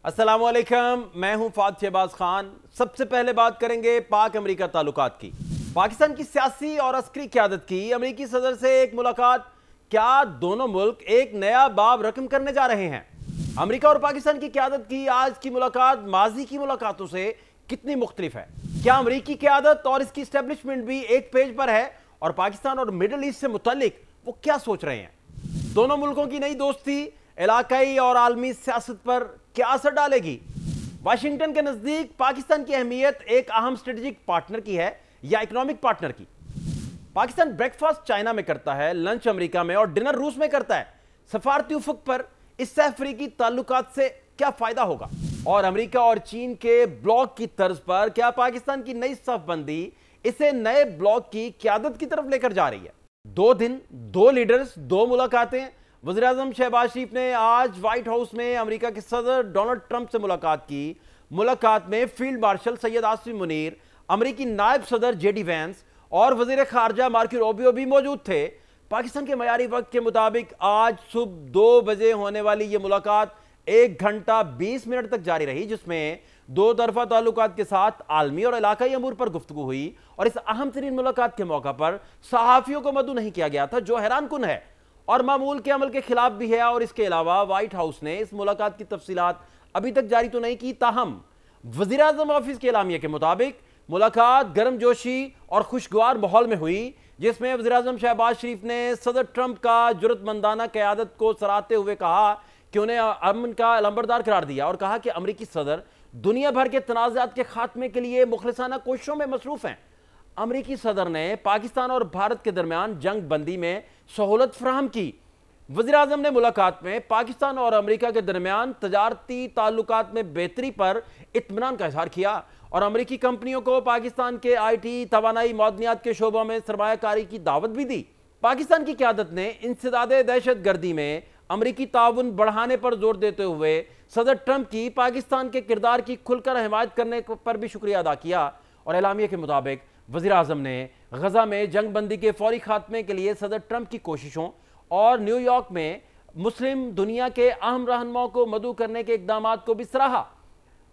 अस्सलामुअलैकुम, मैं हूं फाद शहबाज खान। सबसे पहले बात करेंगे पाक अमेरिका ताल्लुकात की। पाकिस्तान की सियासी और अस्करी क़यादत की अमेरिकी सदर से एक मुलाकात, क्या दोनों मुल्क एक नया बाब रकम करने जा रहे हैं? अमेरिका और पाकिस्तान की क़यादत की आज की मुलाकात माजी की मुलाकातों से कितनी मुख्तलिफ है? क्या अमेरिकी क़यादत और इसकी इस्टेब्लिशमेंट भी एक पेज पर है और पाकिस्तान और मिडल ईस्ट से मुतल्लिक वो क्या सोच रहे हैं? दोनों मुल्कों की नई दोस्ती इलाकाई और आलमी सियासत पर क्या असर डालेगी? वाशिंगटन के नजदीक पाकिस्तान की अहमियत एक अहम स्ट्रेटेजिक पार्टनर की है या इकोनॉमिक पार्टनर की? पाकिस्तान ब्रेकफास्ट चाइना में करता है, लंच अमेरिका में और डिनर रूस में करता है। सफारती उफक पर इससे अफ्रीकी ताल्लुकात से क्या फायदा होगा? और अमेरिका और चीन के ब्लॉक की तर्ज पर क्या पाकिस्तान की नई सफबंदी इसे नए ब्लॉक की क़यादत की तरफ लेकर जा रही है? 2 दिन, 2 लीडर्स, 2 मुलाकातें। वज़ीर-ए-आज़म शहबाज शरीफ ने आज व्हाइट हाउस में अमेरिका के सदर डोनाल्ड ट्रंप से मुलाकात की। मुलाकात में फील्ड मार्शल सैयद आसिम मुनीर, अमेरिकी नायब सदर जेडी वैंस और वज़ीर ख़ारजा मार्को रूबियो भी मौजूद थे। पाकिस्तान के मयारी वक्त के मुताबिक आज सुबह 2 बजे होने वाली यह मुलाकात 1 घंटा 20 मिनट तक जारी रही, जिसमें 2 तरफा ताल्लुकात के साथ आलमी और इलाकाई अमूर पर गुफ्तगू हुई। और इस अहम तरीन मुलाकात के मौका पर सहाफ़ियों को मदऊ नहीं किया गया था, जो हैरान कुन है और मामूल के अमल के खिलाफ भी है। और इसके अलावा व्हाइट हाउस ने इस मुलाकात की तफसीलात अभी तक जारी तो नहीं की, ताहम वज़ीर-ए-आज़म ऑफिस के एलामिया के मुताबिक मुलाकात गर्मजोशी और खुशगवार माहौल में हुई, जिसमें वज़ीर-ए-आज़म शहबाज शरीफ ने सदर ट्रंप का जुर्रतमंदाना क़यादत को सराहते हुए कहा कि उन्हें अमन का अलंबरदार करार दिया और कहा कि अमेरिकी सदर दुनिया भर के तनाज़ात के खात्मे के लिए मुखलिसाना कोशिशों में मसरूफ़ हैं। अमेरिकी सदर ने पाकिस्तान और भारत के दरमियान जंग बंदी में सहूलत फराहम की। वज़ीर-ए-आज़म ने मुलाकात में पाकिस्तान और अमेरिका के दरमियान तजारती ताल्लुकात में बेहतरी पर इत्मीनान का इजहार किया और अमेरिकी कंपनियों को पाकिस्तान के IT, तवानाई, मौदनियात के शोबों में सरमायाकारी की दावत भी दी। पाकिस्तान की क़यादत ने इंसदादे दहशत गर्दी में अमेरिकी ताउन बढ़ाने पर जोर देते हुए सदर ट्रंप की पाकिस्तान के किरदार की खुलकर हिमायत करने पर भी शुक्रिया अदा किया। और एलामिया के मुताबिक वज़ीर-ए-आज़म ने गजा में जंग बंदी के फौरी खात्मे के लिए सदर ट्रंप की कोशिशों और न्यूयॉर्क में मुस्लिम दुनिया के अहम रहनुमाओं को मदऊ करने के इकदाम को भी सराहा।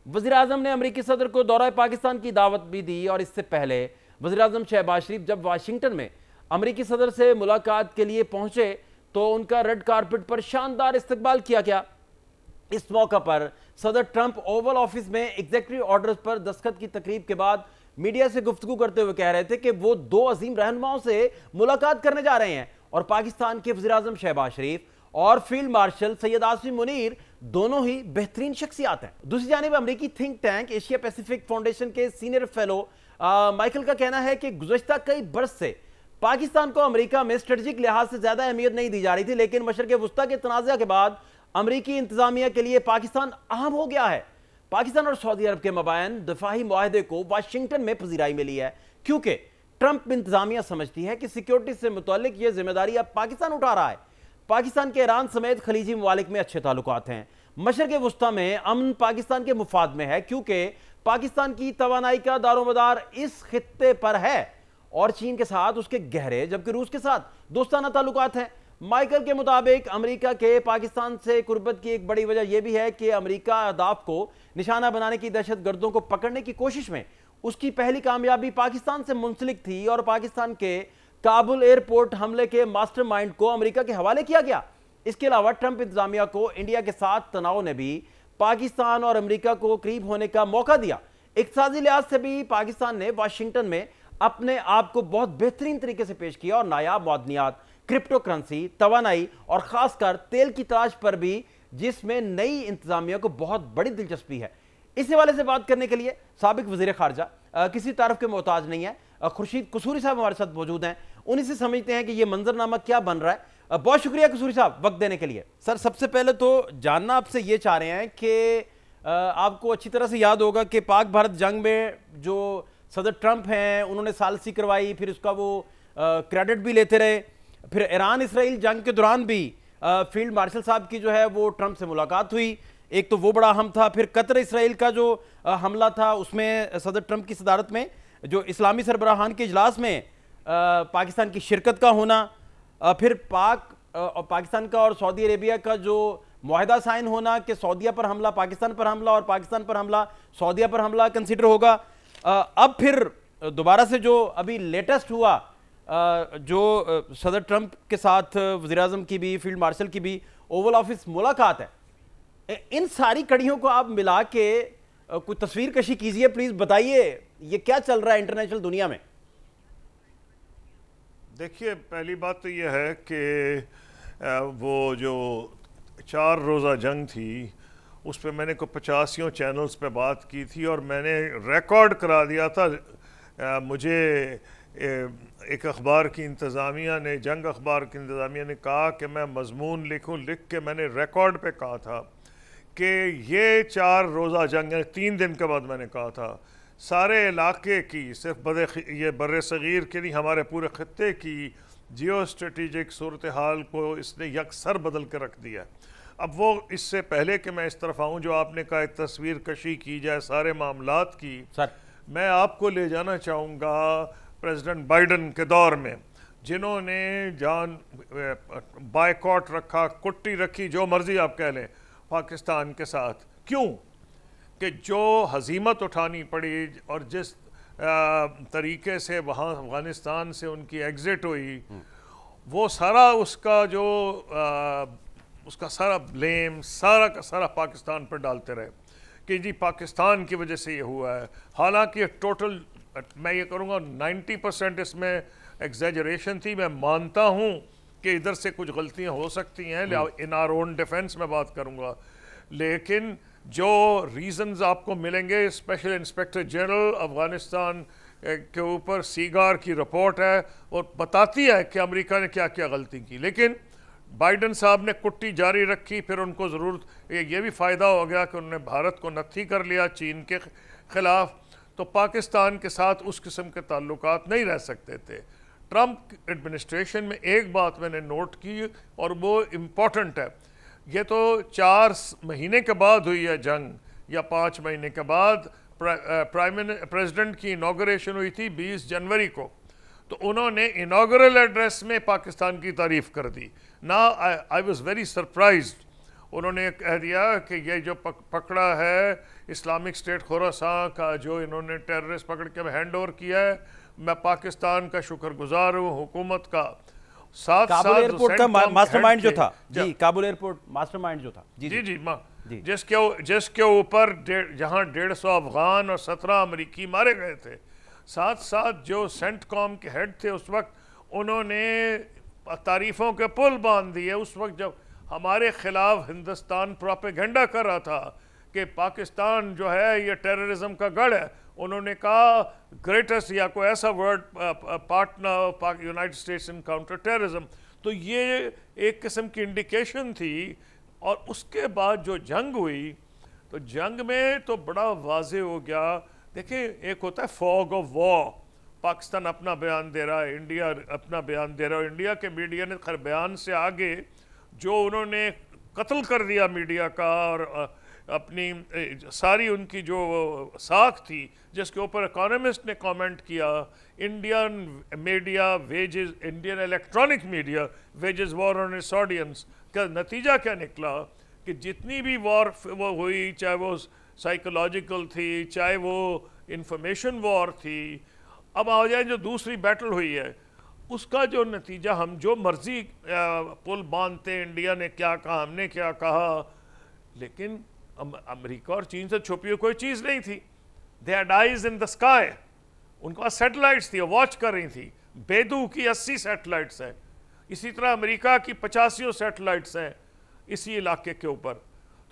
वज़ीर-ए-आज़म ने अमेरिकी सदर को दौरा पाकिस्तान की दावत भी दी और इससे पहले वज़ीर-ए-आज़म शहबाज शरीफ जब वाशिंगटन में अमेरिकी सदर से मुलाकात के लिए पहुंचे तो उनका रेड कारपेट पर शानदार इस्तकबाल किया गया। इस मौका पर सदर ट्रंप ओवल ऑफिस में एग्जीक्यूटिव ऑर्डर्स पर दस्तखत की तकरीब के बाद मीडिया से गुफ्तगू करते हुए कह रहे थे कि वो 2 अजीम रहनुमाओं से मुलाकात करने जा रहे हैं और पाकिस्तान के वज़ीर-ए-आज़म शहबाज शरीफ और फील्ड मार्शल सैयद आसिम मुनीर दोनों ही बेहतरीन शख्सियात हैं। दूसरी जानिब अमेरिकी think tank Asia Pacific foundation के सीनियर फेलो माइकल का कहना है कि गुज़श्ता कई बरस से पाकिस्तान को अमेरिका में स्ट्रेटेजिक लिहाज से ज्यादा अहमियत नहीं दी जा रही थी, लेकिन मशरक़ वुस्ता के तनाज़ा के बाद अमेरिकी इंतजामिया के लिए पाकिस्तान अहम हो गया है। पाकिस्तान और सऊदी अरब के मबाइन दफाही मुआहदे को वाशिंगटन में पजीराई मिली है, क्योंकि ट्रंप इंतजामिया समझती है कि सिक्योरिटी से मुतालिक यह जिम्मेदारी अब पाकिस्तान उठा रहा है। पाकिस्तान के ईरान समेत खलीजी ममालिक में अच्छे ताल्लुकात हैं। मशरक़ वुस्ता में अमन पाकिस्तान के मुफाद में है, क्योंकि पाकिस्तान की तवानाई का दारोमदार इस खित्ते पर है और चीन के साथ उसके गहरे, जबकि रूस के साथ दोस्ताना ताल्लुकात हैं। माइकल के मुताबिक अमेरिका के पाकिस्तान से कुर्बत की एक बड़ी वजह यह भी है कि अमेरिका अहदाफ को निशाना बनाने की दहशत गर्दों को पकड़ने की कोशिश में उसकी पहली कामयाबी पाकिस्तान से मुंसलिक थी और पाकिस्तान के काबुल एयरपोर्ट हमले के मास्टरमाइंड को अमेरिका के हवाले किया गया। इसके अलावा ट्रंप इंतजामिया को इंडिया के साथ तनाव ने भी पाकिस्तान और अमेरिका को करीब होने का मौका दिया। इक़्तिसादी लिहाज से भी पाकिस्तान ने वाशिंगटन में अपने आप को बहुत बेहतरीन तरीके से पेश किया और नायाब मौदनियात, क्रिप्टो करेंसी, तवानाई और खासकर तेल की तलाश पर भी, जिसमें नई इंतजामिया को बहुत बड़ी दिलचस्पी है। इस हवाले से बात करने के लिए साबिक वज़ीर ख़ारजा किसी तारफ़ के मोहताज नहीं है, खुर्शीद कसूरी साहब हमारे साथ मौजूद हैं। उन्हीं से समझते हैं कि ये मंजरनामा क्या बन रहा है। बहुत शुक्रिया कसूरी साहब वक्त देने के लिए। सर, सबसे पहले तो जानना आपसे ये चाह रहे हैं कि आपको अच्छी तरह से याद होगा कि पाक भारत जंग में जो सदर ट्रंप हैं उन्होंने सालसी करवाई, फिर उसका वो क्रेडिट भी लेते रहे। फिर ईरान इसराइल जंग के दौरान भी फील्ड मार्शल साहब की जो है वो ट्रंप से मुलाकात हुई, एक तो वो बड़ा अहम था। फिर कतर इसराइल का जो हमला था उसमें सदर ट्रंप की सदारत में जो इस्लामी सरबराहान के इजलास में पाकिस्तान की शिरकत का होना, फिर पाकिस्तान का और सऊदी अरेबिया का जो मुआहिदा साइन होना कि सऊदीया पर हमला, पाकिस्तान पर हमला और पाकिस्तान पर हमला, सऊदीया पर हमला कंसिडर होगा। अब फिर दोबारा से जो अभी लेटेस्ट हुआ, जो सदर ट्रंप के साथ वज़ीर आज़म की भी, फील्ड मार्शल की भी ओवल ऑफिस मुलाकात है, इन सारी कड़ियों को आप मिला के कोई तस्वीर कशी कीजिए, प्लीज बताइए ये क्या चल रहा है इंटरनेशनल दुनिया में। देखिए, पहली बात तो यह है कि वो जो 4 रोज़ा जंग थी उस पर मैंने को 85 चैनल्स पे बात की थी और मैंने रिकॉर्ड करा दिया था। मुझे एक अखबार की इंतज़ामिया ने, जंग अखबार की इंतज़ामिया ने कहा कि मैं मजमून लिखूं, लिख के मैंने रिकॉर्ड पे कहा था कि ये 4 रोज़ा जंग, 3 दिन के बाद मैंने कहा था, सारे इलाके की, सिर्फ ये बर्रे सग़ीर के नहीं, हमारे पूरे ख़त्ते की जियो स्ट्रेटिजिक सूरत हाल को इसने यकसर बदल कर रख दिया। अब वो, इससे पहले कि मैं इस तरफ आऊँ, जो आपने कहा एक तस्वीर कशी की जाए सारे मामलात की, सर मैं आपको ले जाना चाहूँगा प्रेसिडेंट बाइडन के दौर में, जिन्होंने जान बायकॉट रखा, कुट्टी रखी, जो मर्ज़ी आप कह लें पाकिस्तान के साथ। क्यों? कि जो हज़ीमत उठानी पड़ी और जिस तरीके से वहाँ अफ़गानिस्तान से उनकी एग्ज़िट हुई, वो सारा उसका जो उसका सारा ब्लेम सारा का सारा पाकिस्तान पर डालते रहे कि जी पाकिस्तान की वजह से ये हुआ है। हालांकि टोटल, मैं ये करूँगा 90% इसमें एग्जैजरेशन थी। मैं मानता हूँ कि इधर से कुछ गलतियाँ हो सकती हैं, इन आवर ओन डिफेंस में बात करूँगा, लेकिन जो रीज़न्स आपको मिलेंगे, स्पेशल इंस्पेक्टर जनरल अफ़गानिस्तान के ऊपर सीगार की रिपोर्ट है और बताती है कि अमेरिका ने क्या क्या गलती की, लेकिन बाइडन साहब ने कुट्टी जारी रखी। फिर उनको ज़रूरत ये भी फ़ायदा हो गया कि उन्होंने भारत को नत्थी कर लिया चीन के ख़िलाफ़, तो पाकिस्तान के साथ उस किस्म के ताल्लुकात नहीं रह सकते थे। ट्रंप एडमिनिस्ट्रेशन में एक बात मैंने नोट की और वो इम्पॉर्टेंट है, ये तो 4 महीने के बाद हुई है जंग या 5 महीने के बाद। प्रेसिडेंट की इनागोरेशन हुई थी 20 जनवरी को, तो उन्होंने इनागोरल एड्रेस में पाकिस्तान की तारीफ़ कर दी ना। I was very surprised. उन्होंने कह दिया कि ये जो पकड़ा है इस्लामिक स्टेट खुरासान का, जो इन्होंने टेररिस्ट पकड़ के हैंड ओवर किया है, मैं पाकिस्तान का शुक्रगुजार हूँ हुकूमत का। काबुल एयरपोर्ट का मास्टरमाइंड जो था जी, काबुल एयरपोर्ट मास्टरमाइंड जो था जी जी जी, जी, जिसके ऊपर जहां 150 अफगान और 17 अमेरिकी मारे गए थे, साथ साथ जो सेंटकॉम के हेड थे उस वक्त, उन्होंने तारीफों के पुल बांध दिए। उस वक्त जब हमारे खिलाफ हिंदुस्तान प्रोपेगेंडा कर रहा था कि पाकिस्तान जो है ये टेररिज्म का गढ़ है, उन्होंने कहा ग्रेटेस्ट या कोई ऐसा word, partner United states in counter terrorism. तो ये एक किस्म की इंडिकेशन थी। और उसके बाद जो जंग हुई, तो जंग में तो बड़ा वाजे हो गया। देखिए, एक होता है फॉग ऑफ वॉर, पाकिस्तान अपना बयान दे रहा है, इंडिया अपना बयान दे रहा है। इंडिया के मीडिया ने खैर बयान से आगे जो उन्होंने कत्ल कर दिया मीडिया का और अपनी सारी उनकी जो साख थी, जिसके ऊपर इकोनॉमिस्ट ने कमेंट किया, Indian media wages, Indian electronic media wages war on it's audience. का नतीजा क्या निकला कि जितनी भी वॉर वो हुई, चाहे वो साइकोलॉजिकल थी, चाहे वो इंफॉर्मेशन वॉर थी, अब आ जाए जो दूसरी बैटल हुई है, उसका जो नतीजा, हम जो मर्जी पुल बांधते, इंडिया ने क्या कहा, हमने क्या कहा, लेकिन अमेरिका और चीन से छुपी हुई कोई चीज़ नहीं थी। They had eyes in the sky, उनके पास सैटेलाइट्स थी, वॉच कर रही थी। बेदू की 80 सैटेलाइट्स हैं, इसी तरह अमेरिका की 85 सैटेलाइट्स हैं इसी इलाके के ऊपर।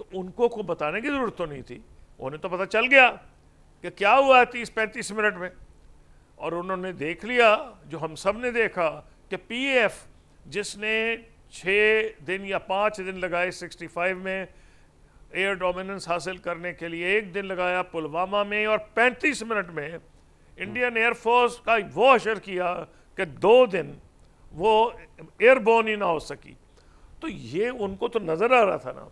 तो उनको को बताने की ज़रूरत तो नहीं थी, उन्हें तो पता चल गया कि क्या हुआ 30-35 मिनट में। और उन्होंने देख लिया, जो हम सब ने देखा, कि PAF जिसने 6 दिन या 5 दिन लगाए 65 में एयर डोमिनेंस हासिल करने के लिए, 1 दिन लगाया पुलवामा में, और 35 मिनट में इंडियन एयरफोर्स का वो असर किया कि 2 दिन वो एयरबोर्न ही ना हो सकी। तो ये उनको तो नज़र आ रहा था ना।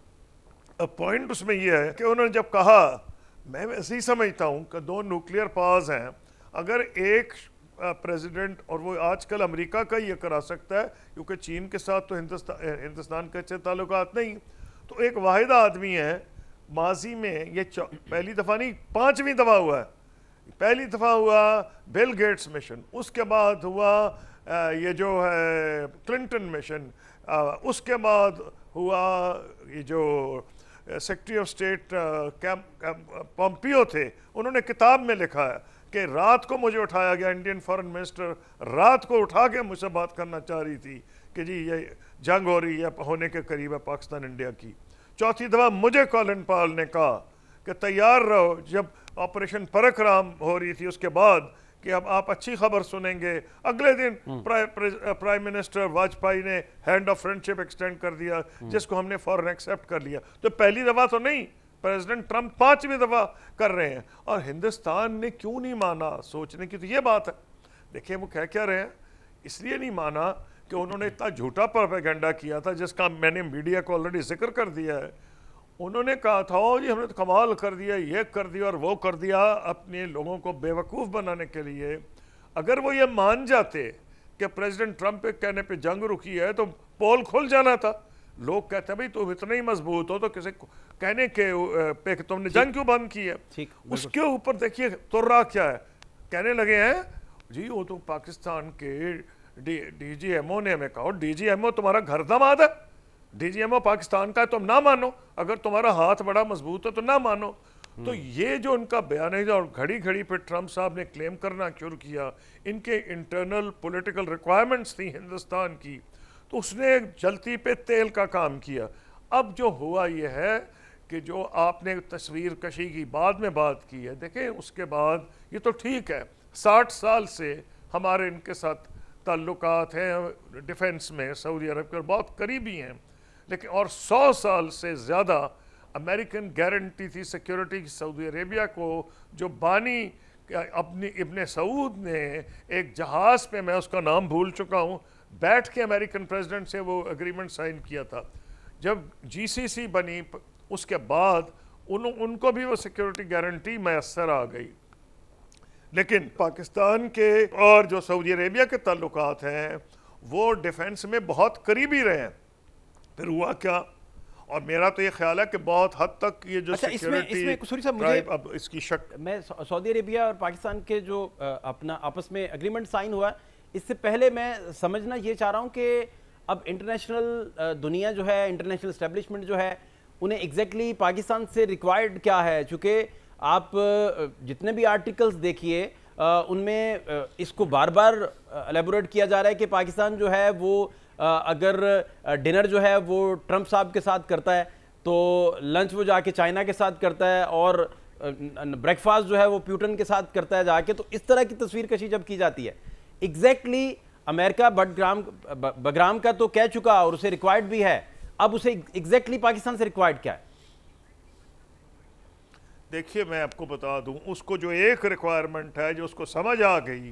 अब पॉइंट उसमें ये है कि उन्होंने जब कहा, मैं वैसे ही समझता हूँ कि 2 न्यूक्लियर पावर्स हैं, अगर एक प्रेसिडेंट, और वो आजकल अमेरिका का ये करा सकता है क्योंकि चीन के साथ तो हिंदुस्तान के अच्छे ताल्लुकात नहीं, तो एक वाहिद आदमी है, माजी में ये पहली दफ़ा नहीं 5वीं दफ़ा हुआ है। पहली दफ़ा हुआ बिल गेट्स मिशन, उसके बाद हुआ ये जो है क्लिंटन मिशन, उसके बाद हुआ ये जो सेक्रेटरी ऑफ स्टेट पोम्पियो थे, उन्होंने किताब में लिखा है कि रात को मुझे उठाया गया, इंडियन फॉरेन मिनिस्टर रात को उठा के मुझसे बात करना चाह रही थी कि जी ये जंग हो रही है, होने के करीब है पाकिस्तान इंडिया की। चौथी दफ़ा मुझे कॉलिन पॉल ने कहा कि तैयार रहो, जब ऑपरेशन परकराम हो रही थी उसके बाद, कि अब आप अच्छी खबर सुनेंगे। अगले दिन प्राइम मिनिस्टर वाजपेयी ने हैंड ऑफ फ्रेंडशिप एक्सटेंड कर दिया, जिसको हमने फौरन एक्सेप्ट कर लिया। तो पहली दफ़ा तो नहीं, प्रेसिडेंट ट्रंप 5वीं दफ़ा कर रहे हैं, और हिंदुस्तान ने क्यों नहीं माना, सोचने की तो ये बात है। देखिए वो कह क्या रहे हैं, इसलिए नहीं माना कि उन्होंने इतना झूठा प्रोपेगेंडा किया था, जिसका मैंने मीडिया को ऑलरेडी जिक्र कर दिया है। उन्होंने कहा था जी हमने तो कमाल कर दिया, ये कर दिया और वो कर दिया, अपने लोगों को बेवकूफ़ बनाने के लिए। अगर वो ये मान जाते कि प्रेसिडेंट ट्रंप के कहने पे जंग रुकी है तो पोल खुल जाना था। लोग कहते हैं भाई तुम इतने ही मजबूत हो तो किसी कहने के पे कि तुमने जंग क्यों बंद की है। उसके ऊपर देखिए तुर्रा क्या है, कहने लगे हैं जी वो तो पाकिस्तान के डीजीएमओ ने हमें कहा, डीजीएमओ तुम्हारा घर दामाद है, डीजीएमओ पाकिस्तान का है, तुम ना मानो, अगर तुम्हारा हाथ बड़ा मजबूत है तो ना मानो। तो ये जो उनका बयान है, और घड़ी घड़ी पे ट्रंप साहब ने क्लेम करना शुरू किया, इनके इंटरनल पॉलिटिकल रिक्वायरमेंट्स थी हिंदुस्तान की, तो उसने जलती पे तेल का काम किया। अब जो हुआ ये है कि जो आपने तस्वीर कशी की बाद में बात की है, देखें उसके बाद ये तो ठीक है, 60 साल से हमारे इनके साथ ताल्लुकात हैं डिफेंस में, सऊदी अरब के बहुत करीबी हैं, लेकिन और 100 साल से ज़्यादा अमेरिकन गारंटी थी सिक्योरिटी की सऊदी अरेबिया को, जो बानी अपनी इब्ने सऊद ने एक जहाज़ पे, मैं उसका नाम भूल चुका हूँ, बैठ के अमेरिकन प्रेसिडेंट से वो एग्रीमेंट साइन किया था। जब जीसीसी बनी उसके बाद उनको भी वो सिक्योरिटी गारंटी मैसर आ गई। लेकिन पाकिस्तान के और जो सऊदी अरेबिया के ताल्लुकात हैं वो डिफेंस में बहुत करीबी रहे हैं। फिर हुआ क्या, और मेरा तो ये ख्याल है कि बहुत हद तक ये जो इसमें कसूरी साहब मुझे अब इसकी शक, मैं सऊदी अरेबिया और पाकिस्तान के जो अपना आपस में एग्रीमेंट साइन हुआ, इससे पहले मैं समझना ये चाह रहा हूँ कि अब इंटरनेशनल दुनिया जो है, इंटरनेशनल एस्टेब्लिशमेंट जो है, उन्हें एग्जैक्टली पाकिस्तान से रिक्वायर्ड क्या है। चूँकि आप जितने भी आर्टिकल्स देखिए उनमें इसको बार बार एलेबोरेट किया जा रहा है कि पाकिस्तान जो है वो अगर डिनर जो है वो ट्रंप साहब के साथ करता है तो लंच वो जाके चाइना के साथ करता है, और ब्रेकफास्ट जो है वो प्यूटन के साथ करता है जाके। तो इस तरह की तस्वीर कशी जब की जाती है, एग्जैक्टली अमेरिका बग्राम का तो कह चुका और उसे रिक्वायर्ड भी है, अब उसे एग्जैक्टली पाकिस्तान से रिक्वायर्ड क्या है? देखिए मैं आपको बता दूं, उसको जो एक रिक्वायरमेंट है जो उसको समझ आ गई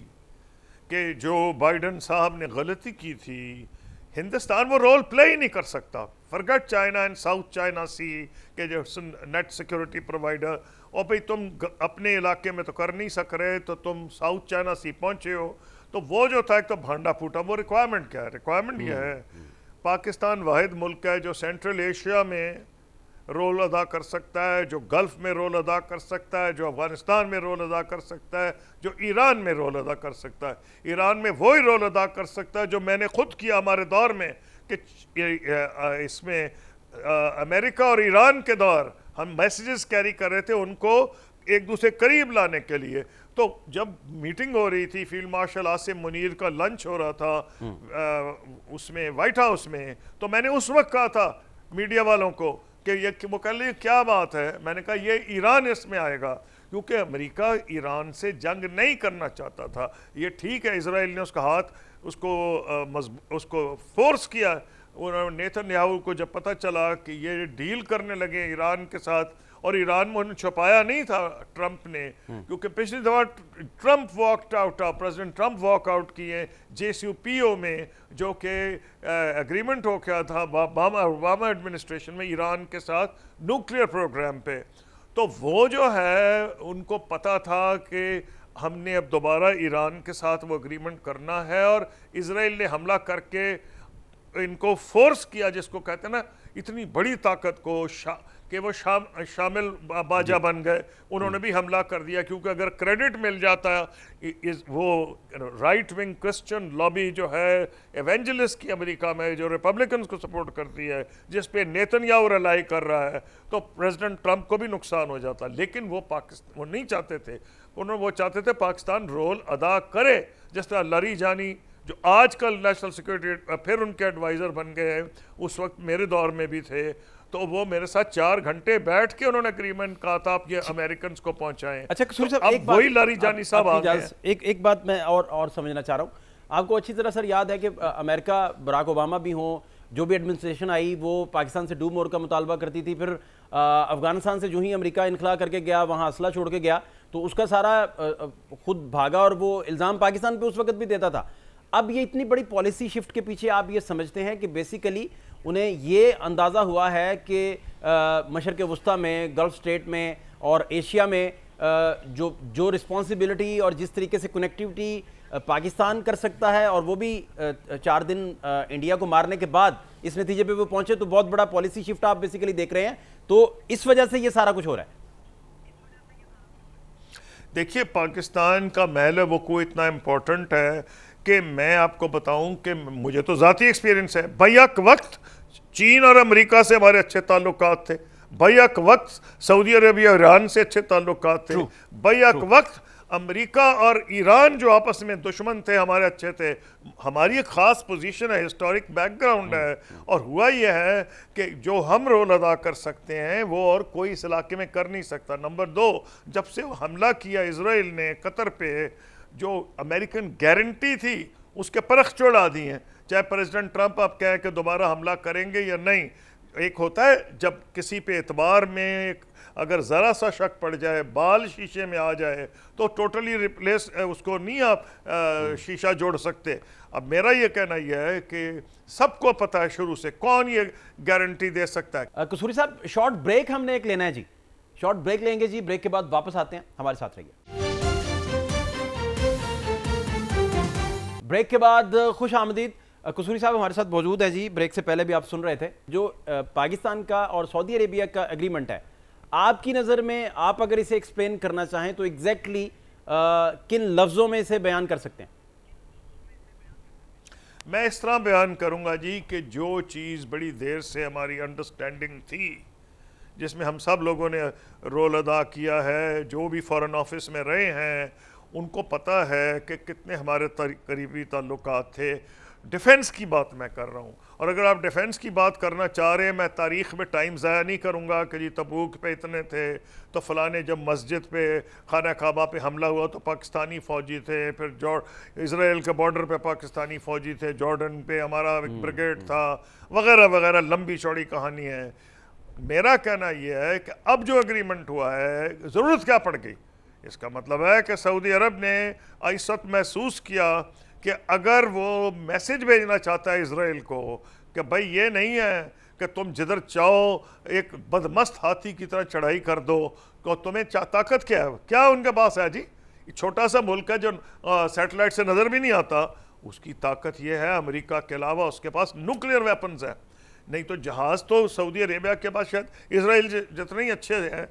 कि जो बाइडन साहब ने गलती की थी, हिंदुस्तान वो रोल प्ले ही नहीं कर सकता। Forget China and South China Sea के जो नेट सिक्योरिटी प्रोवाइडर, और भाई तुम अपने इलाके में तो कर नहीं सक रहे तो तुम साउथ चाइना सी पहुंचे हो, तो वो जो था एक तो भांडा फूटा। वो रिक्वायरमेंट क्या है? रिक्वायरमेंट यह है पाकिस्तान वाहिद मुल्क है जो सेंट्रल एशिया में रोल अदा कर सकता है, जो गल्फ में रोल अदा कर सकता है, जो अफगानिस्तान में रोल अदा कर सकता है, जो ईरान में रोल अदा कर सकता है। ईरान में वही रोल अदा कर सकता है जो मैंने खुद किया हमारे दौर में, कि इसमें अमेरिका और ईरान के दौर हम मैसेजेस कैरी कर रहे थे उनको एक दूसरे करीब लाने के लिए। तो जब मीटिंग हो रही थी, फील्ड मार्शल आसिम मुनीर का लंच हो रहा था उसमें वाइट हाउस में, तो मैंने उस वक्त कहा था मीडिया वालों को कि ये वो कह ली क्या बात है, मैंने कहा ये ईरान इसमें आएगा, क्योंकि अमेरिका ईरान से जंग नहीं करना चाहता था। ये ठीक है इजराइल ने उसका हाथ उसको फोर्स किया, उन्होंने नेतन्याहू को जब पता चला कि ये डील करने लगे ईरान के साथ, और ईरान में उन्होंने छुपाया नहीं था ट्रंप ने, क्योंकि पिछली दफा Trump walked out, president Trump walk out किए JCPOA में, जो कि एग्रीमेंट हो गया था ओबामा एडमिनिस्ट्रेशन में ईरान के साथ न्यूक्लियर प्रोग्राम पे। तो वो जो है उनको पता था कि हमने अब दोबारा ईरान के साथ वो एग्रीमेंट करना है, और इसराइल ने हमला करके इनको फोर्स किया, जिसको कहते हैं ना इतनी बड़ी ताकत को कि वो शामिल बाजा बन गए, उन्होंने भी हमला कर दिया। क्योंकि अगर क्रेडिट मिल जाता वो राइट विंग क्रिश्चियन लॉबी जो है एवेंजलिस्ट की अमेरिका में, जो रिपब्लिकन्स को सपोर्ट करती है, जिस पे नेतन्याहू रिलाई कर रहा है, तो प्रेसिडेंट ट्रंप को भी नुकसान हो जाता। लेकिन वो नहीं चाहते थे, वो चाहते थे पाकिस्तान रोल अदा करे, जिस तरह लरी जानी जो आजकल नेशनल सिक्योरिटी फिर उनके एडवाइज़र बन गए हैं, उस वक्त मेरे दौर में भी थे, तो वो मेरे साथ 4 घंटे बैठ के उन्होंने अग्रीमेंट कहा था आप ये अमेरिकन को पहुंचाएं। अच्छा कसूरी साहब, अब वही लारी जानी साहब आ गए। एक बात मैं और समझना चाह रहा हूँ। आपको अच्छी तरह सर याद है कि अमेरिका, बराक ओबामा भी हो, जो भी एडमिनिस्ट्रेशन आई, वो पाकिस्तान से डू मोर का मुतालबा करती थी। फिर अफगानिस्तान से जो ही अमेरिका इनखला करके गया, वहाँ असला छोड़ के गया, तो उसका सारा खुद भागा और वो इल्ज़ाम पाकिस्तान पे उस वक्त भी देता था। अब ये इतनी बड़ी पॉलिसी शिफ्ट के पीछे आप ये समझते हैं कि बेसिकली उन्हें ये अंदाज़ा हुआ है कि मशरक़ वस्ता में, गल्फ़ स्टेट में और एशिया में जो रिस्पॉन्सिबिलिटी और जिस तरीके से कनेक्टिविटी पाकिस्तान कर सकता है, और वो भी 4 दिन इंडिया को मारने के बाद इस नतीजे पे वो पहुंचे, तो बहुत बड़ा पॉलिसी शिफ्ट आप बेसिकली देख रहे हैं। तो इस वजह से ये सारा कुछ हो रहा है। देखिए, पाकिस्तान का महल वक़ूअ इतना इम्पोर्टेंट है कि मैं आपको बताऊं कि मुझे तो ज़ाती एक्सपीरियंस है। बैक वक्त चीन और अमेरिका से हमारे अच्छे ताल्लुकात थे, बैक वक्त सऊदी अरबिया ईरान से अच्छे ताल्लुकात थे, बैक वक्त अमेरिका और ईरान जो आपस में दुश्मन थे हमारे अच्छे थे। हमारी एक ख़ास पोजीशन है, हिस्टोरिक बैकग्राउंड है, और हुआ यह है कि जो हम रोल अदा कर सकते हैं वो और कोई इस इलाके में कर नहीं सकता। नंबर 2, जब से हमला किया इसराइल ने कतर पे, जो अमेरिकन गारंटी थी उसके परख चढ़ा दी हैं। चाहे प्रेसिडेंट ट्रंप आप कहें कि दोबारा हमला करेंगे या नहीं, एक होता है जब किसी पे एतबार में अगर ज़रा सा शक पड़ जाए, बाल शीशे में आ जाए, तो टोटली रिप्लेस उसको नहीं आप शीशा जोड़ सकते। अब मेरा ये कहना यह है कि सबको पता है शुरू से कौन ये गारंटी दे सकता है। कसूरी साहब, शॉर्ट ब्रेक हमने एक लेना है जी, शॉर्ट ब्रेक लेंगे जी, ब्रेक के बाद वापस आते हैं, हमारे साथ रहिए। ब्रेक के बाद खुश आमदीद। कसूरी साहब हमारे साथ मौजूद है जी। ब्रेक से पहले भी आप सुन रहे थे जो पाकिस्तान का और सऊदी अरेबिया का एग्रीमेंट है, आपकी नज़र में आप अगर इसे एक्सप्लेन करना चाहें तो एग्जैक्टली किन लफ्ज़ों में इसे बयान कर सकते हैं? मैं इस तरह बयान करूंगा जी कि जो चीज़ बड़ी देर से हमारी अंडरस्टैंडिंग थी, जिसमें हम सब लोगों ने रोल अदा किया है, जो भी फॉरेन ऑफिस में रहे हैं उनको पता है कि कितने हमारे करीबी ताल्लुकात थे। डिफेंस की बात मैं कर रहा हूँ, और अगर आप डिफेंस की बात करना चाह रहे हैं, मैं तारीख़ में टाइम ज़ाया नहीं करूँगा कि जी तबूक पे इतने थे, तो फ़लाने जब मस्जिद पे खाना काबा पे हमला हुआ तो पाकिस्तानी फ़ौजी थे, फिर इसराइल के बॉर्डर पे पाकिस्तानी फ़ौजी थे, जॉर्डन पे हमारा एक ब्रिगेड था, वगैरह वगैरह, लंबी चौड़ी कहानी है। मेरा कहना यह है कि अब जो एग्रीमेंट हुआ है, ज़रूरत क्या पड़ गई? इसका मतलब है कि सऊदी अरब ने इस वक्त महसूस किया कि अगर वो मैसेज भेजना चाहता है इसराइल को कि भाई ये नहीं है कि तुम जिधर चाहो एक बदमस्त हाथी की तरह चढ़ाई कर दो, तो तुम्हें ताकत क्या है? क्या उनके पास है जी? छोटा सा मुल्क है जो सैटेलाइट से नज़र भी नहीं आता, उसकी ताकत ये है अमेरिका के अलावा उसके पास न्यूक्लियर वेपन्स है। नहीं तो जहाज़ तो सऊदी अरेबिया के पास शायद इसराइल जितने ही अच्छे हैं,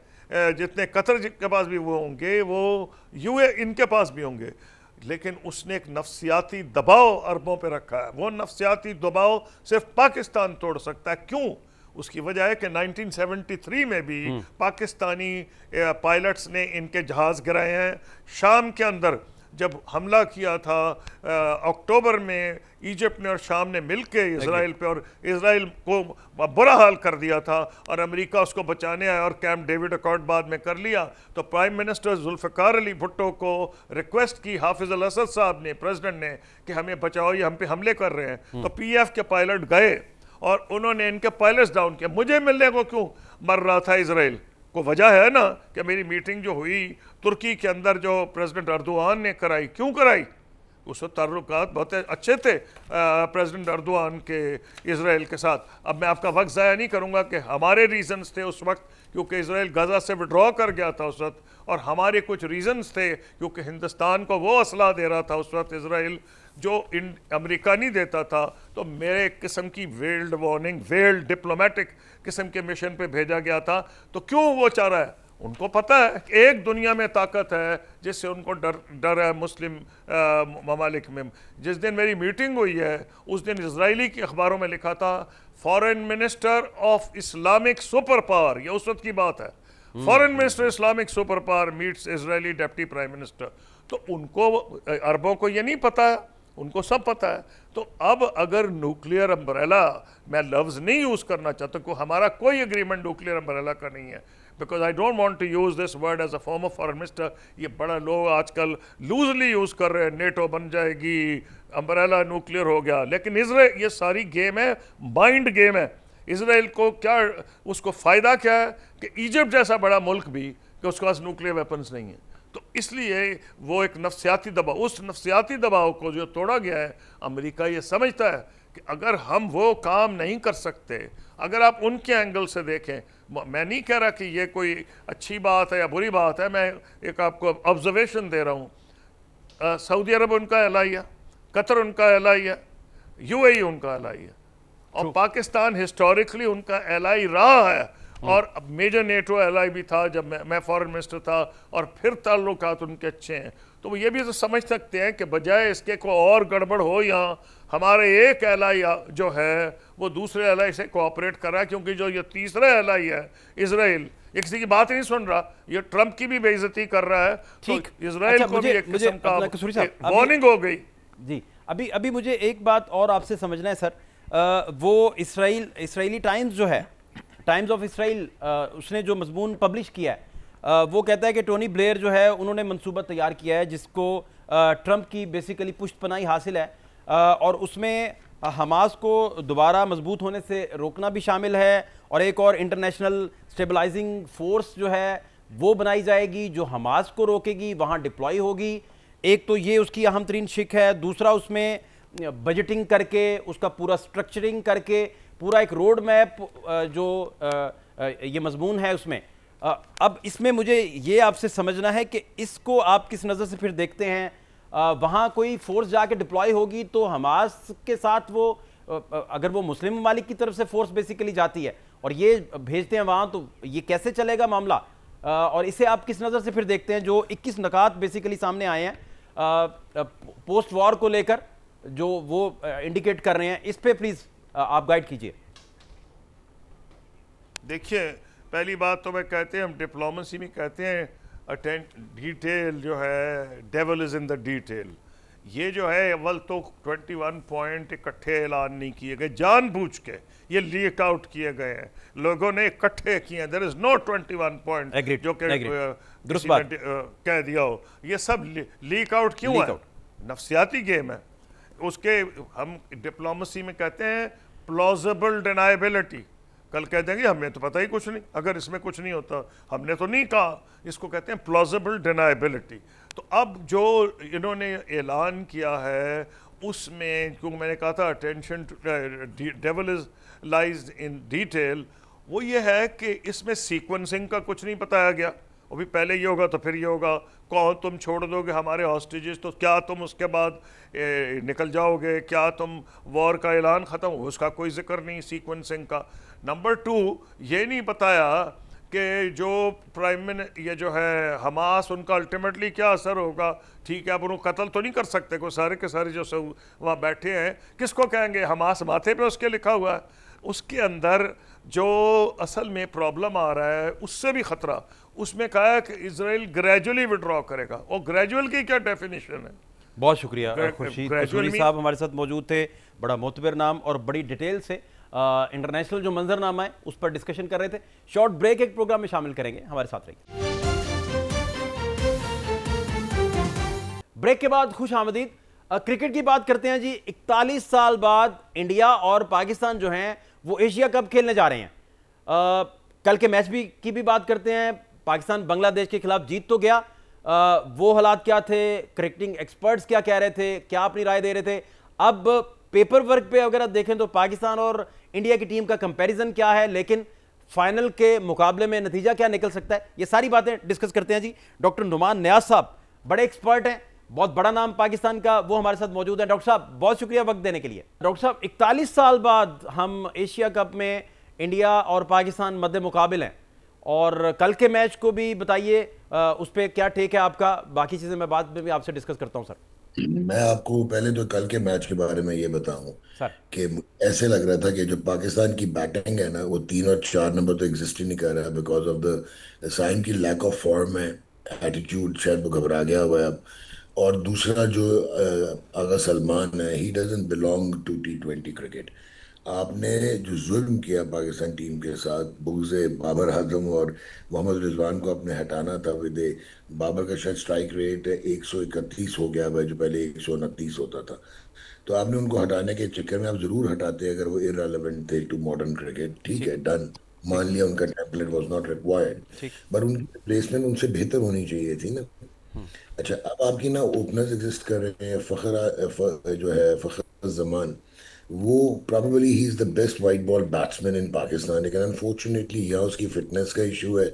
जितने कतर के पास भी वो होंगे, वो यूए इनके पास भी होंगे, लेकिन उसने एक नफ्सियाती दबाव अरबों पे रखा है। वो नफ्सियाती दबाव सिर्फ पाकिस्तान तोड़ सकता है। क्यों? उसकी वजह है कि 1973 में भी पाकिस्तानी पायलट्स ने इनके जहाज़ गिराए हैं। शाम के अंदर जब हमला किया था अक्टूबर में, इजिप्ट ने और शाम ने मिलके इसराइल पे, और इसराइल को बुरा हाल कर दिया था, और अमेरिका उसको बचाने आया और कैंप डेविड अकॉर्ड बाद में कर लिया। तो प्राइम मिनिस्टर जुल्फ़िकार अली भुट्टो को रिक्वेस्ट की हाफिज़ अल असद साहब ने, प्रेसिडेंट ने, कि हमें बचाओ, ये हम पे हमले कर रहे हैं। तो PF के पायलट गए और उन्होंने इनके पायलट्स डाउन किया। मुझे मिलने को क्यों मर रहा था इसराइल को? वजह है ना कि मेरी मीटिंग जो हुई तुर्की के अंदर जो प्रेसिडेंट अर्दोआन ने कराई, क्यों कराई? उस वक्त ताल्लुकात बहुत अच्छे थे प्रेसिडेंट अर्दोआन के इसराइल के साथ। अब मैं आपका वक्त ज़ाया नहीं करूंगा कि हमारे रीजंस थे उस वक्त, क्योंकि इसराइल गाज़ा से विड्रॉ कर गया था उस वक्त, और हमारे कुछ रीजंस थे क्योंकि हिंदुस्तान को वो असला दे रहा था उस वक्त इसराइल जो अमेरिका नहीं देता था, तो मेरे एक किस्म की वेल्ड वार्निंग, वेल्ड डिप्लोमेटिक किस्म के मिशन पे भेजा गया था। तो क्यों वो चाह रहा है? उनको पता है कि एक दुनिया में ताकत है जिससे उनको डर है मुस्लिम ममालिक में। जिस दिन मेरी मीटिंग हुई है उस दिन इजरायली की अखबारों में लिखा था foreign minister of Islamic super power, ये उस वक्त की बात है, foreign minister Islamic super power meets Israeli deputy prime minister. तो उनको, अरबों को ये नहीं पता है, उनको सब पता है। तो अब अगर न्यूक्लियर अम्ब्रेला, मैं लफ्ज़ नहीं यूज़ करना चाहता कि हमारा कोई एग्रीमेंट न्यूक्लियर अम्ब्रेला का नहीं है, because I don't want to use this word as a former foreign minister. ये बड़ा लोग आजकल लूजली यूज़ कर रहे हैं, नेटो बन जाएगी, अम्ब्रेला न्यूक्लियर हो गया, लेकिन इसराइल, ये सारी गेम है, माइंड गेम है। इसराइल को क्या, उसको फ़ायदा क्या है कि इजिप्ट जैसा बड़ा मुल्क भी कि उसके पास न्यूक्लियर वेपन्स नहीं है। तो इसलिए वो एक नफ्सियाती दबाव, उस नफ्सियाती दबाव को जो तोड़ा गया है, अमेरिका ये समझता है कि अगर हम वो काम नहीं कर सकते, अगर आप उनके एंगल से देखें, मैं नहीं कह रहा कि ये कोई अच्छी बात है या बुरी बात है, मैं एक आपको ऑब्जर्वेशन दे रहा हूँ। सऊदी अरब उनका एलाई है, कतर उनका एलाई है, यूएई उनका एलाई है, और पाकिस्तान हिस्टोरिकली उनका एलाई रहा है, और मेजर नेटो एलाई भी था जब मैं फॉरेन मिनिस्टर था, और फिर ताल्लुकात उनके अच्छे हैं। तो वो ये भी तो समझ सकते हैं कि बजाय इसके को और गड़बड़ हो, यहाँ हमारे एक एलाई जो है वो दूसरे एलाई से कोऑपरेट कर रहा है, क्योंकि जो ये तीसरा एलाई है इजराइल, ये किसी की बात ही नहीं सुन रहा, ये ट्रंप की भी बेइज्जती कर रहा है। ठीक, तो इजराइल को भी एक किस्म का वार्निंग हो गई। जी, अभी मुझे एक बात और आपसे समझना है सर। वो इसराइली टाइम्स जो है, टाइम्स ऑफ इसराइल, उसने जो मजमून पब्लिश किया है, वो कहता है कि टोनी ब्लेयर जो है उन्होंने मंसूबा तैयार किया है जिसको ट्रंप की बेसिकली पुष्टपनाही हासिल है, और उसमें हमास को दोबारा मजबूत होने से रोकना भी शामिल है, और एक और इंटरनेशनल स्टेबलाइजिंग फोर्स जो है वो बनाई जाएगी जो हमास को रोकेगी, वहाँ डिप्लॉय होगी। एक तो ये उसकी अहम तरीन शिक है। दूसरा, उसमें बजटिंग करके, उसका पूरा स्ट्रक्चरिंग करके, पूरा एक रोड मैप जो ये मजमून है उसमें। अब इसमें मुझे ये आपसे समझना है कि इसको आप किस नज़र से फिर देखते हैं। वहाँ कोई फोर्स जाके डिप्लॉय होगी तो हमास के साथ वो, अगर वो मुस्लिम ममालिक की तरफ से फोर्स बेसिकली जाती है और ये भेजते हैं वहाँ, तो ये कैसे चलेगा मामला? और इसे आप किस नज़र से फिर देखते हैं जो 21 नकात बेसिकली सामने आए हैं पोस्ट वॉर को लेकर, जो वो इंडिकेट कर रहे हैं, इस पे प्लीज़ आप गाइड कीजिए। देखिए, पहली बात तो मैं कहते हैं, हम डिप्लोमेसी में कहते हैं डिटेल जो है, devil is in the detail. ये जो है, अव्वल तो 21 पॉइंट इकट्ठे ऐलान नहीं किए गए, जानबूझ के ये लीक आउट किए गए हैं, लोगों ने इकट्ठे किए हैं। देयर इज नो 21 पॉइंट जो कि कह दिया हो। ये सब लीक आउट क्यों है? नफ्सियाती गेम है। उसके हम डिप्लोमेसी में कहते हैं प्लॉजिबल डिनाइबिलिटी। कल कह देंगे हमें तो पता ही कुछ नहीं, अगर इसमें कुछ नहीं होता हमने तो नहीं कहा, इसको कहते हैं प्लॉजिबल डिनाइबिलिटी। तो अब जो इन्होंने ऐलान किया है उसमें, क्योंकि मैंने कहा था attention devil is lies in detail, वो ये है कि इसमें सीक्वेंसिंग का कुछ नहीं बताया गया। वो भी पहले ये होगा तो फिर ये होगा, कौन तुम छोड़ दोगे हमारे हॉस्टेजेस, तो क्या तुम उसके बाद निकल जाओगे, क्या तुम वॉर का ऐलान ख़त्म हो, उसका कोई जिक्र नहीं सीक्वेंसिंग का। नंबर 2, ये नहीं बताया कि जो ये जो है हमास, उनका अल्टीमेटली क्या असर होगा। ठीक है, अब उनको कत्ल तो नहीं कर सकते, को सारे के सारे जो सब वहाँ बैठे हैं किसको कहेंगे, हमास माथे पे उसके लिखा हुआ है। उसके अंदर जो असल में प्रॉब्लम आ रहा है उससे भी ख़तरा, उसमें कहा है कि इजराइल ग्रेजुअली विड्रॉ करेगा। और ग्रेजुअल की क्या डेफिनेशन है? बहुत शुक्रिया खुर्शीद कसूरी साहब हमारे साथ मौजूद थे, बड़ा मोतबर नाम और बड़ी डिटेल से इंटरनेशनल जो मंजरनामा है उस पर डिस्कशन कर रहे थे। शॉर्ट ब्रेक एक प्रोग्राम में शामिल करेंगे, हमारे साथ रहिए। ब्रेक के बाद खुश आमदीद। क्रिकेट की बात करते हैं जी। 41 साल बाद इंडिया और पाकिस्तान जो हैं वो एशिया कप खेलने जा रहे हैं। कल के मैच की भी बात करते हैं। पाकिस्तान बांग्लादेश के खिलाफ जीत तो गया, वो हालात क्या थे, क्रिकेटिंग एक्सपर्ट्स क्या कह रहे थे, क्या अपनी राय दे रहे थे। अब पेपर वर्क पे अगर आप देखें तो पाकिस्तान और इंडिया की टीम का कंपैरिजन क्या है, लेकिन फाइनल के मुकाबले में नतीजा क्या निकल सकता है, ये सारी बातें डिस्कस करते हैं जी। डॉक्टर नुमान नियाज साहब बड़े एक्सपर्ट हैं, बहुत बड़ा नाम पाकिस्तान का, वो हमारे साथ मौजूद है। डॉक्टर साहब बहुत शुक्रिया वक्त देने के लिए। डॉक्टर साहब 41 साल बाद हम एशिया कप में इंडिया और पाकिस्तान मध्य मुकाबिल हैं, और कल के मैच को भी बताइए, उस पर क्या टेक है आपका? बाकी चीज़ें मैं बाद में भी आपसे डिस्कस करता हूं सर। मैं आपको पहले तो कल के मैच के बारे में ये बताऊं सर कि ऐसे लग रहा था कि जो पाकिस्तान की बैटिंग है ना, वो 3 और 4 नंबर तो एग्जिस्ट ही नहीं कर रहा, बिकॉज ऑफ द साइन की लैक ऑफ फॉर्म है, एटीट्यूड, शायद वो घबरा गया हुआ है अब। और दूसरा जो आगा सलमान है, he doesn't belong to T20 cricket. आपने जो जुल्म किया पाकिस्तान टीम के साथ, बुग़्ज़-ए बाबर आजम और मोहम्मद रिजवान को अपने हटाना था विद बाबर का शायद स्ट्राइक रेट 131 हो गया है, जो पहले 129 होता था। तो आपने उनको हटाने के चक्कर में, आप जरूर हटाते अगर वो इररिलेवेंट थे टू मॉडर्न क्रिकेट, ठीक ठीक है, डन, ठीक मान लिया उनका टेम्पलेट वाज नॉट रिक्वायर्ड, ठीक। पर उनकी रिप्लेसमेंट उनसे बेहतर होनी चाहिए थी ना। अच्छा, अब आपकी ना ओपनर्स एग्जिस्ट कर रहे हैं, जो है फ़खर जमान, वो probably he is the best white ball batsman इन पाकिस्तान, लेकिन अनफॉर्चुनेटली या उसकी फिटनेस का इशू है,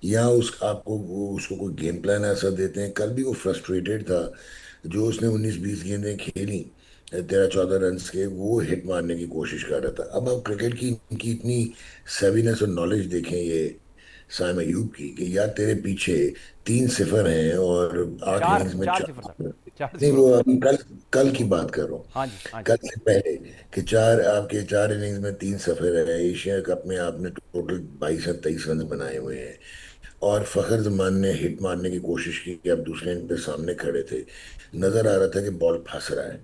या उस आपको उसको कोई गेम प्लान ऐसा देते हैं। कल भी वो फ्रस्ट्रेटेड था, जो उसने 19-20 गेंदें खेली 13-14 रन के, वो हिट मारने की कोशिश कर रहा था। अब आप क्रिकेट की इनकी इतनी सेविनेस और नॉलेज देखें, ये साइम अयूब की, यार तेरे पीछे 3 सिफर हैं और 8 इनिंग्स चार में चार सिफर 4। सर, 4 सिफर नहीं, वो होते हैं। अभी कल कल की बात कर रहा हूँ, हाँ जी हाँ जी। कल से पहले, कि 4 इनिंग्स में 3 सफर है। एशिया कप में आपने टोटल 22 या 23 रन बनाए हुए हैं, और फखर जमान ने हिट मारने की कोशिश की कि आप दूसरे एंड पे सामने खड़े थे, नजर आ रहा था कि बॉल फंस रहा है,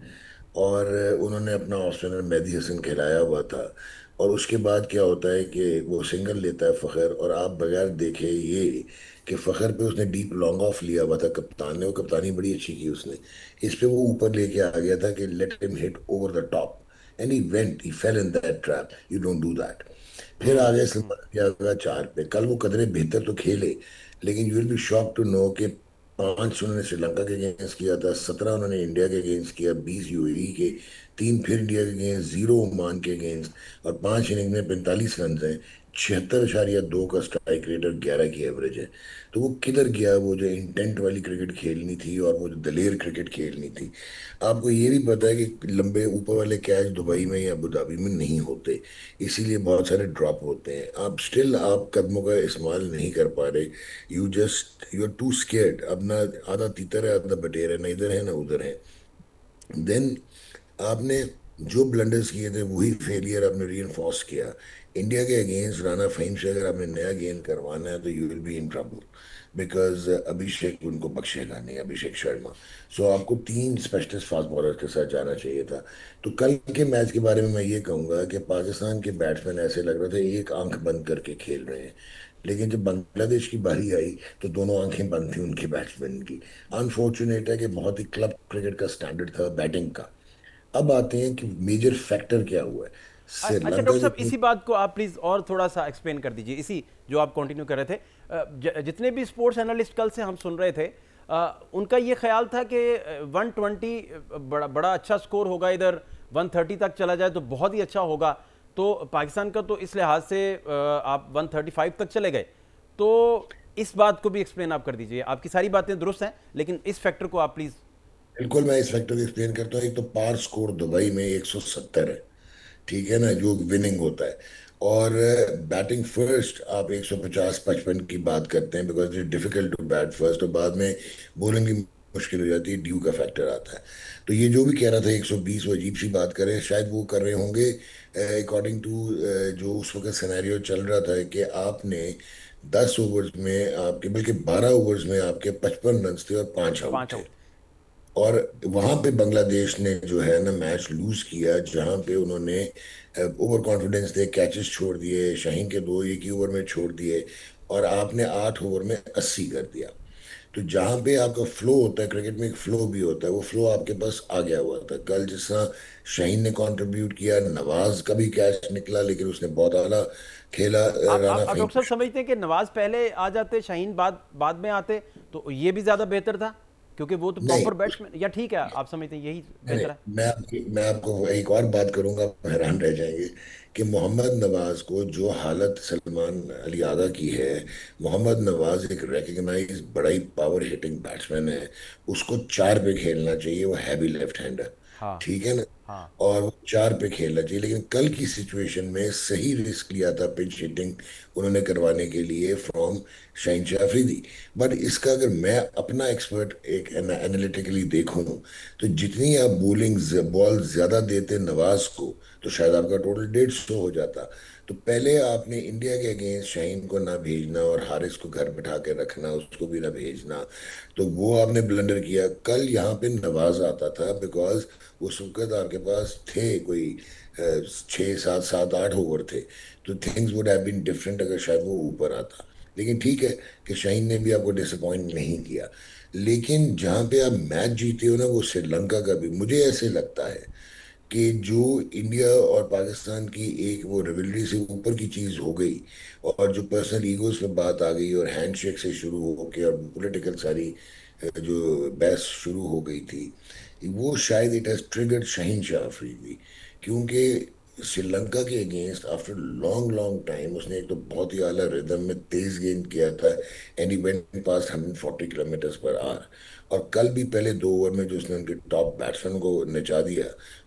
और उन्होंने अपना ऑफ स्पिनर मेहदी हसन खिलाया हुआ था। और उसके बाद क्या होता है कि वो सिंगल लेता है फखर, और आप बगैर देखे ये कि फखर पे उसने डीप लॉन्ग ऑफ लिया हुआ था कप्तान ने, वो कप्तानी बड़ी अच्छी की उसने, इस पे वो ऊपर लेके आ गया था कि let him hit over the top, and he fail in that trap, you don't do that. फिर आगे सलमान क्या होगा 4 पे। कल वो कदरे बेहतर तो खेले, लेकिन you will be shock to know कि 5 उन्होंने श्रीलंका के अगेंस्ट किया था, 17 उन्होंने इंडिया के अगेंस्ट किया, 20 यूएई के, 3 फिर इंडिया के अगेंस्ट, 0 ओमान के अगेंस्ट, और 5 इनिंग में 45 रन हैं, 76.2 का स्ट्राइक रेट और 11 की एवरेज है। तो वो किधर गया, वो जो इंटेंट वाली क्रिकेट खेलनी थी और वो जो दलेर क्रिकेट खेलनी थी। आपको ये भी पता है कि लंबे ऊपर वाले कैच दुबई में या अबू धाबी में नहीं होते, इसीलिए बहुत सारे ड्रॉप होते हैं। आप स्टिल आप कदमों का इस्तेमाल नहीं कर पा रहे, यू आर टू स्केर्ड। अब ना आधा तीतर है आधा बटेर है, ना इधर है ना उधर है। देन आपने जो ब्लंडर्स किए थे वही फेलियर आपने री किया। इंडिया के अगेंस्ट राना फहीम से अगर आपने नया गेंद करवाना है तो you will be in trouble, because Abhishek उनको बख्शेगा नहीं, अभिषेक शर्मा। सो आपको 3 स्पेशलिस्ट फास्ट बॉलर के साथ जाना चाहिए था। तो कल के मैच के बारे में मैं ये कहूँगा कि पाकिस्तान के बैट्समैन ऐसे लग रहे थे एक आंख बंद करके खेल रहे हैं, लेकिन जब बांग्लादेश की बारी आई तो दोनों आंखें बंद थी उनके बैट्समैन की। अनफॉर्चुनेट है कि बहुत ही क्लब क्रिकेट का स्टैंडर्ड था बैटिंग का। अब आते हैं कि मेजर फैक्टर क्या हुआ है। अच्छा श्रीलंका डॉक्टर की साहब, इसी बात को आप प्लीज और थोड़ा सा एक्सप्लेन कर दीजिए, इसी जो आप कंटिन्यू कर रहे थे। जितने भी स्पोर्ट्स एनालिस्ट कल से हम सुन रहे थे, उनका ये ख्याल था कि 120 बड़ा अच्छा स्कोर होगा, इधर 130 तक चला जाए तो बहुत ही अच्छा होगा। तो पाकिस्तान का तो इस लिहाज से आप 135 तक चले गए, तो इस बात को भी एक्सप्लेन आप कर दीजिए। आपकी सारी बातें दुरुस्त हैं, लेकिन इस फैक्टर को आप प्लीज। बिल्कुल, मैं इस फैक्टर को एक्सप्लेन करता हूँ। एक तो पार स्कोर दुबई में 170 है, ठीक है ना, जो विनिंग होता है। और बैटिंग फर्स्ट आप 150-55 की बात करते हैं, because it difficult to bat first, और बाद में बॉलिंग की मुश्किल हो जाती है, ड्यू का फैक्टर आता है। तो ये जो भी कह रहा था 120, वो अजीब सी बात करें, शायद वो कर रहे होंगे अकॉर्डिंग टू जो उस वक्त सिनेरियो चल रहा था कि आपने 10 ओवर्स में आपके, बल्कि 12 ओवर्स में आपके 55 रन थे और 5 आउट 5 थे। आउट। और वहां पे बांग्लादेश ने जो है ना मैच लूज किया, जहां पे उन्होंने ओवर कॉन्फिडेंस थे, कैचेस छोड़ दिए, शाहीन के 2 एक ही ओवर में छोड़ दिए, और आपने 8 ओवर में 80 कर दिया। तो जहां पे आपका फ्लो होता है, क्रिकेट में एक फ्लो भी होता है, वो फ्लो आपके पास आ गया हुआ था। कल जिस तरह शाहीन ने कंट्रीब्यूट किया, नवाज का भी कैच निकला, लेकिन उसने बहुत आला खेला। राना आप फहीम डॉक्टर साहब समझते हैं कि नवाज पहले आ जाते, शाहीन बाद बाद में आते, तो ये भी ज्यादा बेहतर था? क्योंकि वो तो नहीं, प्रॉपर बैट्समैन, या ठीक है आप समझते हैं यही नहीं, बेहतर है? मैं आपको एक और बात करूंगा, आप हैरान रह जाएंगे कि मोहम्मद नवाज को जो हालत सलमान अली आगा की है, मोहम्मद नवाज एक रिकग्नाइज बड़ा ही पावर हिटिंग बैट्समैन है, उसको चार पे खेलना चाहिए, वो हैवी लेफ्ट हैंडर, हाँ। ठीक है ना, हाँ। और वो चार पे खेलना चाहिए। लेकिन कल की सिचुएशन में सही रिस्क लिया था पिच हिटिंग उन्होंने करवाने के लिए फ्रॉम शाहीन शाह अफरीदी। बट इसका अगर मैं अपना एक्सपर्ट एक एनालिटिकली देखूं, तो जितनी आप बॉलिंग बॉल ज्यादा देते नवाज को, तो शायद आपका टोटल 150 हो जाता। तो पहले आपने इंडिया के अगेंस्ट शाहीन को ना भेजना और हारिस को घर बिठा के रखना, उसको भी ना भेजना, तो वो आपने ब्लंडर किया। कल यहाँ पे नवाज आता था बिकॉज उस वक्त आपके पास थे कोई 6 7 7 8 ओवर थे, तो things would have been different अगर शायद वो ऊपर आता। लेकिन ठीक है कि शाहीन ने भी आपको डिसअपॉइंट नहीं किया। लेकिन जहाँ पे आप मैच जीते हो ना, वो श्रीलंका का भी मुझे ऐसे लगता है कि जो इंडिया और पाकिस्तान की एक वो रिवलरी से ऊपर की चीज हो गई, और जो पर्सनल ईगोज पे बात आ गई, और हैंडशेक से शुरू होके और पॉलिटिकल सारी जो बहस शुरू हो गई थी, वो शायद it has triggered Shaheen Shah Afridi. क्योंकि श्रीलंका के against after long long time उसने एक तो बहुत ही आला रिदम में तेज गेंद किया था, and he went pass 140 kilometre per hour. और कल भी पहले 2 ओवर में जो उसने उनके टॉप बैट्समैन को नचा दिया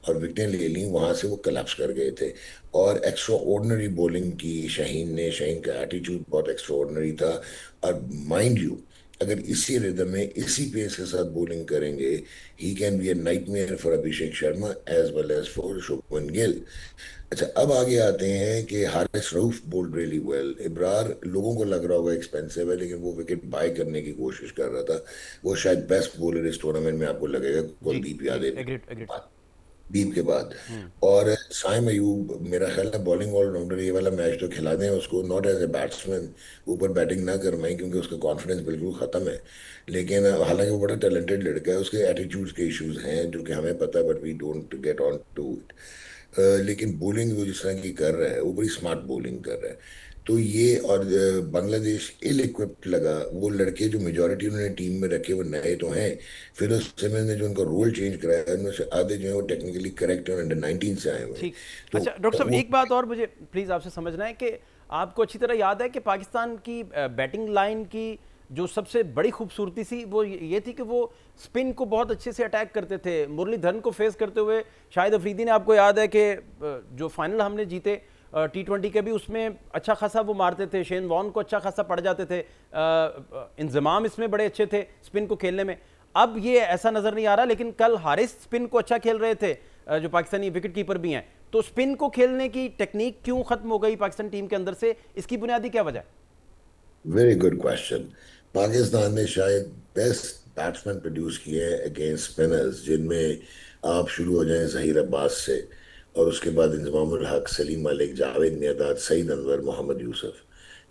और विकेटें ले ली, वहां से वो कलेप्स कर गए थे। और एक्स्ट्रा ऑर्डिनरी बॉलिंग की शाहीन ने, शाहीन का एटीट्यूड बहुत एक्स्ट्रा ऑर्डिनरी था। और माइंड यू, अगर इसी रिदम में इसी पेस के साथ बॉलिंग करेंगे, he can be a nightmare for Abhishek Sharma as well as for Shubman Gill. अच्छा, अब आगे आते हैं कि Haris Rauf bowled really well. Ibrar लोगों को लग रहा होगा एक्सपेंसिव है, लेकिन वो विकेट बाय करने की कोशिश कर रहा था। वो शायद बेस्ट बॉलर इस टूर्नामेंट में आपको लगेगा जी कुलदीप जी, यादव एग्रीड एग्रीड। दीप के बाद। हम्म। और साइम अयूब मेरा ख्याल है बॉलिंग ऑलराउंडर, ये वाला मैच तो खिला दें उसको, नॉट एज ए बैट्समैन, ऊपर बैटिंग ना करवाएं क्योंकि उसका कॉन्फिडेंस बिल्कुल ख़त्म है। लेकिन हालांकि वो बड़ा टैलेंटेड लड़का है, उसके एटीट्यूड्स के इश्यूज हैं जो कि हमें पता है, but we don't get on to it. लेकिन बॉलिंग वो जिस तरह की कर रहा है, वो बड़ी स्मार्ट बॉलिंग कर रहा है। तो ये, और बांग्लादेश इल इक्विप्ड लगा, वो लड़के जो मेजोरिटी उन्होंने टीम में रखे वो नए तो हैं। फिरोज सिमन ने जो उनका रोल चेंज कराया है, उनमें से आधे जो है वो टेक्निकली करेक्ट और अंडर 19 से आए हुए हैं। ठीक। तो अच्छा डॉक्टर साहब, वो एक बात और मुझे प्लीज़ आपसे समझना है कि आपको अच्छी तरह याद है कि पाकिस्तान की बैटिंग लाइन की जो सबसे बड़ी खूबसूरती थी वो ये थी कि वो स्पिन को बहुत अच्छे से अटैक करते थे। मुरलीधरन को फेस करते हुए शाहिद अफरीदी ने, आपको याद है कि जो फाइनल हमने जीते T20 के भी, उसमें अच्छा खासा वो मारते थे, शेन वॉन को अच्छा खासा पड़ जाते थे, इंजमाम इसमें बड़े अच्छे थे स्पिन को खेलने में। अब ये ऐसा नज़र नहीं आ रहा, लेकिन कल हारिस स्पिन को अच्छा खेल रहे थे, जो पाकिस्तानी विकेट कीपर भी हैं। तो स्पिन को खेलने की टेक्निक क्यों खत्म हो गई पाकिस्तान टीम के अंदर से, इसकी बुनियादी क्या वजह है? Very good question. पाकिस्तान ने शायद बेस्ट बैट्समैन प्रोड्यूस किए हैं अगेंस्ट स्पिनर्स, जिनमें आप शुरू हो जाएं जहीर अब्बास से, और उसके बाद इंजमामुल हक, सलीम मलिक, जावेद मियांदाद, सईद अनवर, मोहम्मद यूसुफ।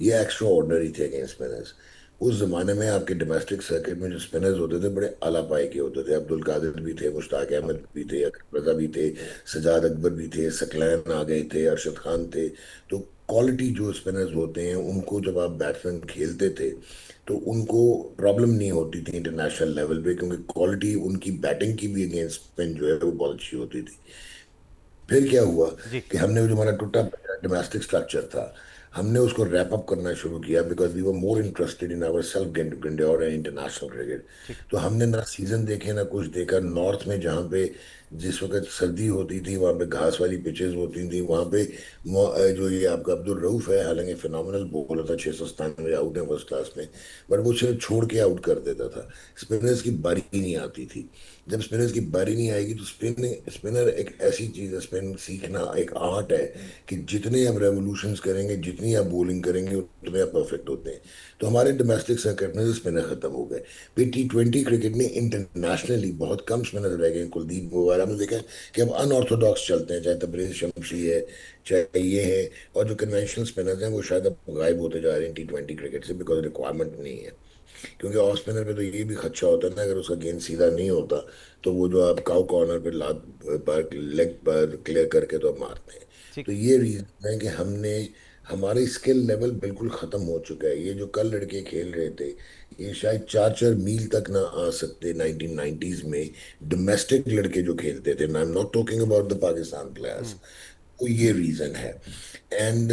ये एक्स्ट्रा ऑर्डिनरी थे अगेंस्ट स्पिनर्स। उस जमाने में आपके डोमेस्टिक सर्किट में जो स्पिनर्स होते थे बड़े आला पाए के होते थे। अब्दुल कादिर भी थे, मुश्ताक अहमद भी थे, अकरम रजा भी थे, सजाद अकबर भी थे, सकलैन आ गए थे, अरशद खान थे। तो क्वालिटी जो स्पिनर्स होते हैं उनको जब आप बैट्समैन खेलते थे, तो उनको प्रॉब्लम नहीं होती थी इंटरनेशनल लेवल पे, क्योंकि क्वालिटी उनकी बैटिंग की भी अगेंस्ट स्पिन जो है वो बहुत अच्छी होती थी। फिर क्या हुआ जी। कि हमने वो जो हमारा टूटा डोमेस्टिक स्ट्रक्चर था, हमने उसको रैप अप करना शुरू किया, because we were more interested in our self ground and international cricket. ठीक। तो हमने ना सीजन देखे ना कुछ देखा। नॉर्थ में जहाँ पे जिस वक्त सर्दी होती थी, वहाँ पे घास वाली पिचेस होती थी, वहाँ पे जो ये आपका अब्दुल रऊफ है, हालांकि फिनोमिनल बॉलर था, 697 आउट है फर्स्ट क्लास में, बट वो सिर्फ छोड़ के आउट कर देता था। स्पिनर्स की बारी ही नहीं आती थी। जब स्पिनर्स की बारी नहीं आएगी तो स्पिनर एक ऐसी चीज़ है, स्पिन सीखना एक आर्ट है कि जितने आप रेवोल्यूशंस करेंगे, जितनी आप बॉलिंग करेंगे, उतने आप परफेक्ट होते हैं। तो हमारे डोमेस्टिक सर्किट में स्पिनर खत्म हो गए। फिर T20 क्रिकेट में इंटरनेशनली बहुत कम स्पिनर रह गए। कुलदीप वगैरह में देखा है कि अब अनऑर्थोडॉक्स चलते हैं, चाहे तबरेज शमशी है, चाहे ये है, और जो कन्वेंशनल स्पिनर्स हैं वो शायद अब गायब होते जा रहे हैं T20 क्रिकेट से, बिकॉज रिक्वायरमेंट नहीं है। क्योंकि ऑफ स्पिनर पे तो ये भी खदशा होता है ना, अगर उसका गेंद सीधा नहीं होता तो वो जो आप काउ कॉर्नर पे लात पर लेग पर क्लियर करके तो आप मारते हैं। ठीक। तो ये रीजन है कि हमने, हमारी स्किल लेवल बिल्कुल खत्म हो चुका है। ये जो कल लड़के खेल रहे थे, ये शायद 4-4 मील तक ना आ सकते 1990s में, डोमेस्टिक लड़के जो खेलते थे। I am not talking about the Pakistan players. तो ये रीज़न है। एंड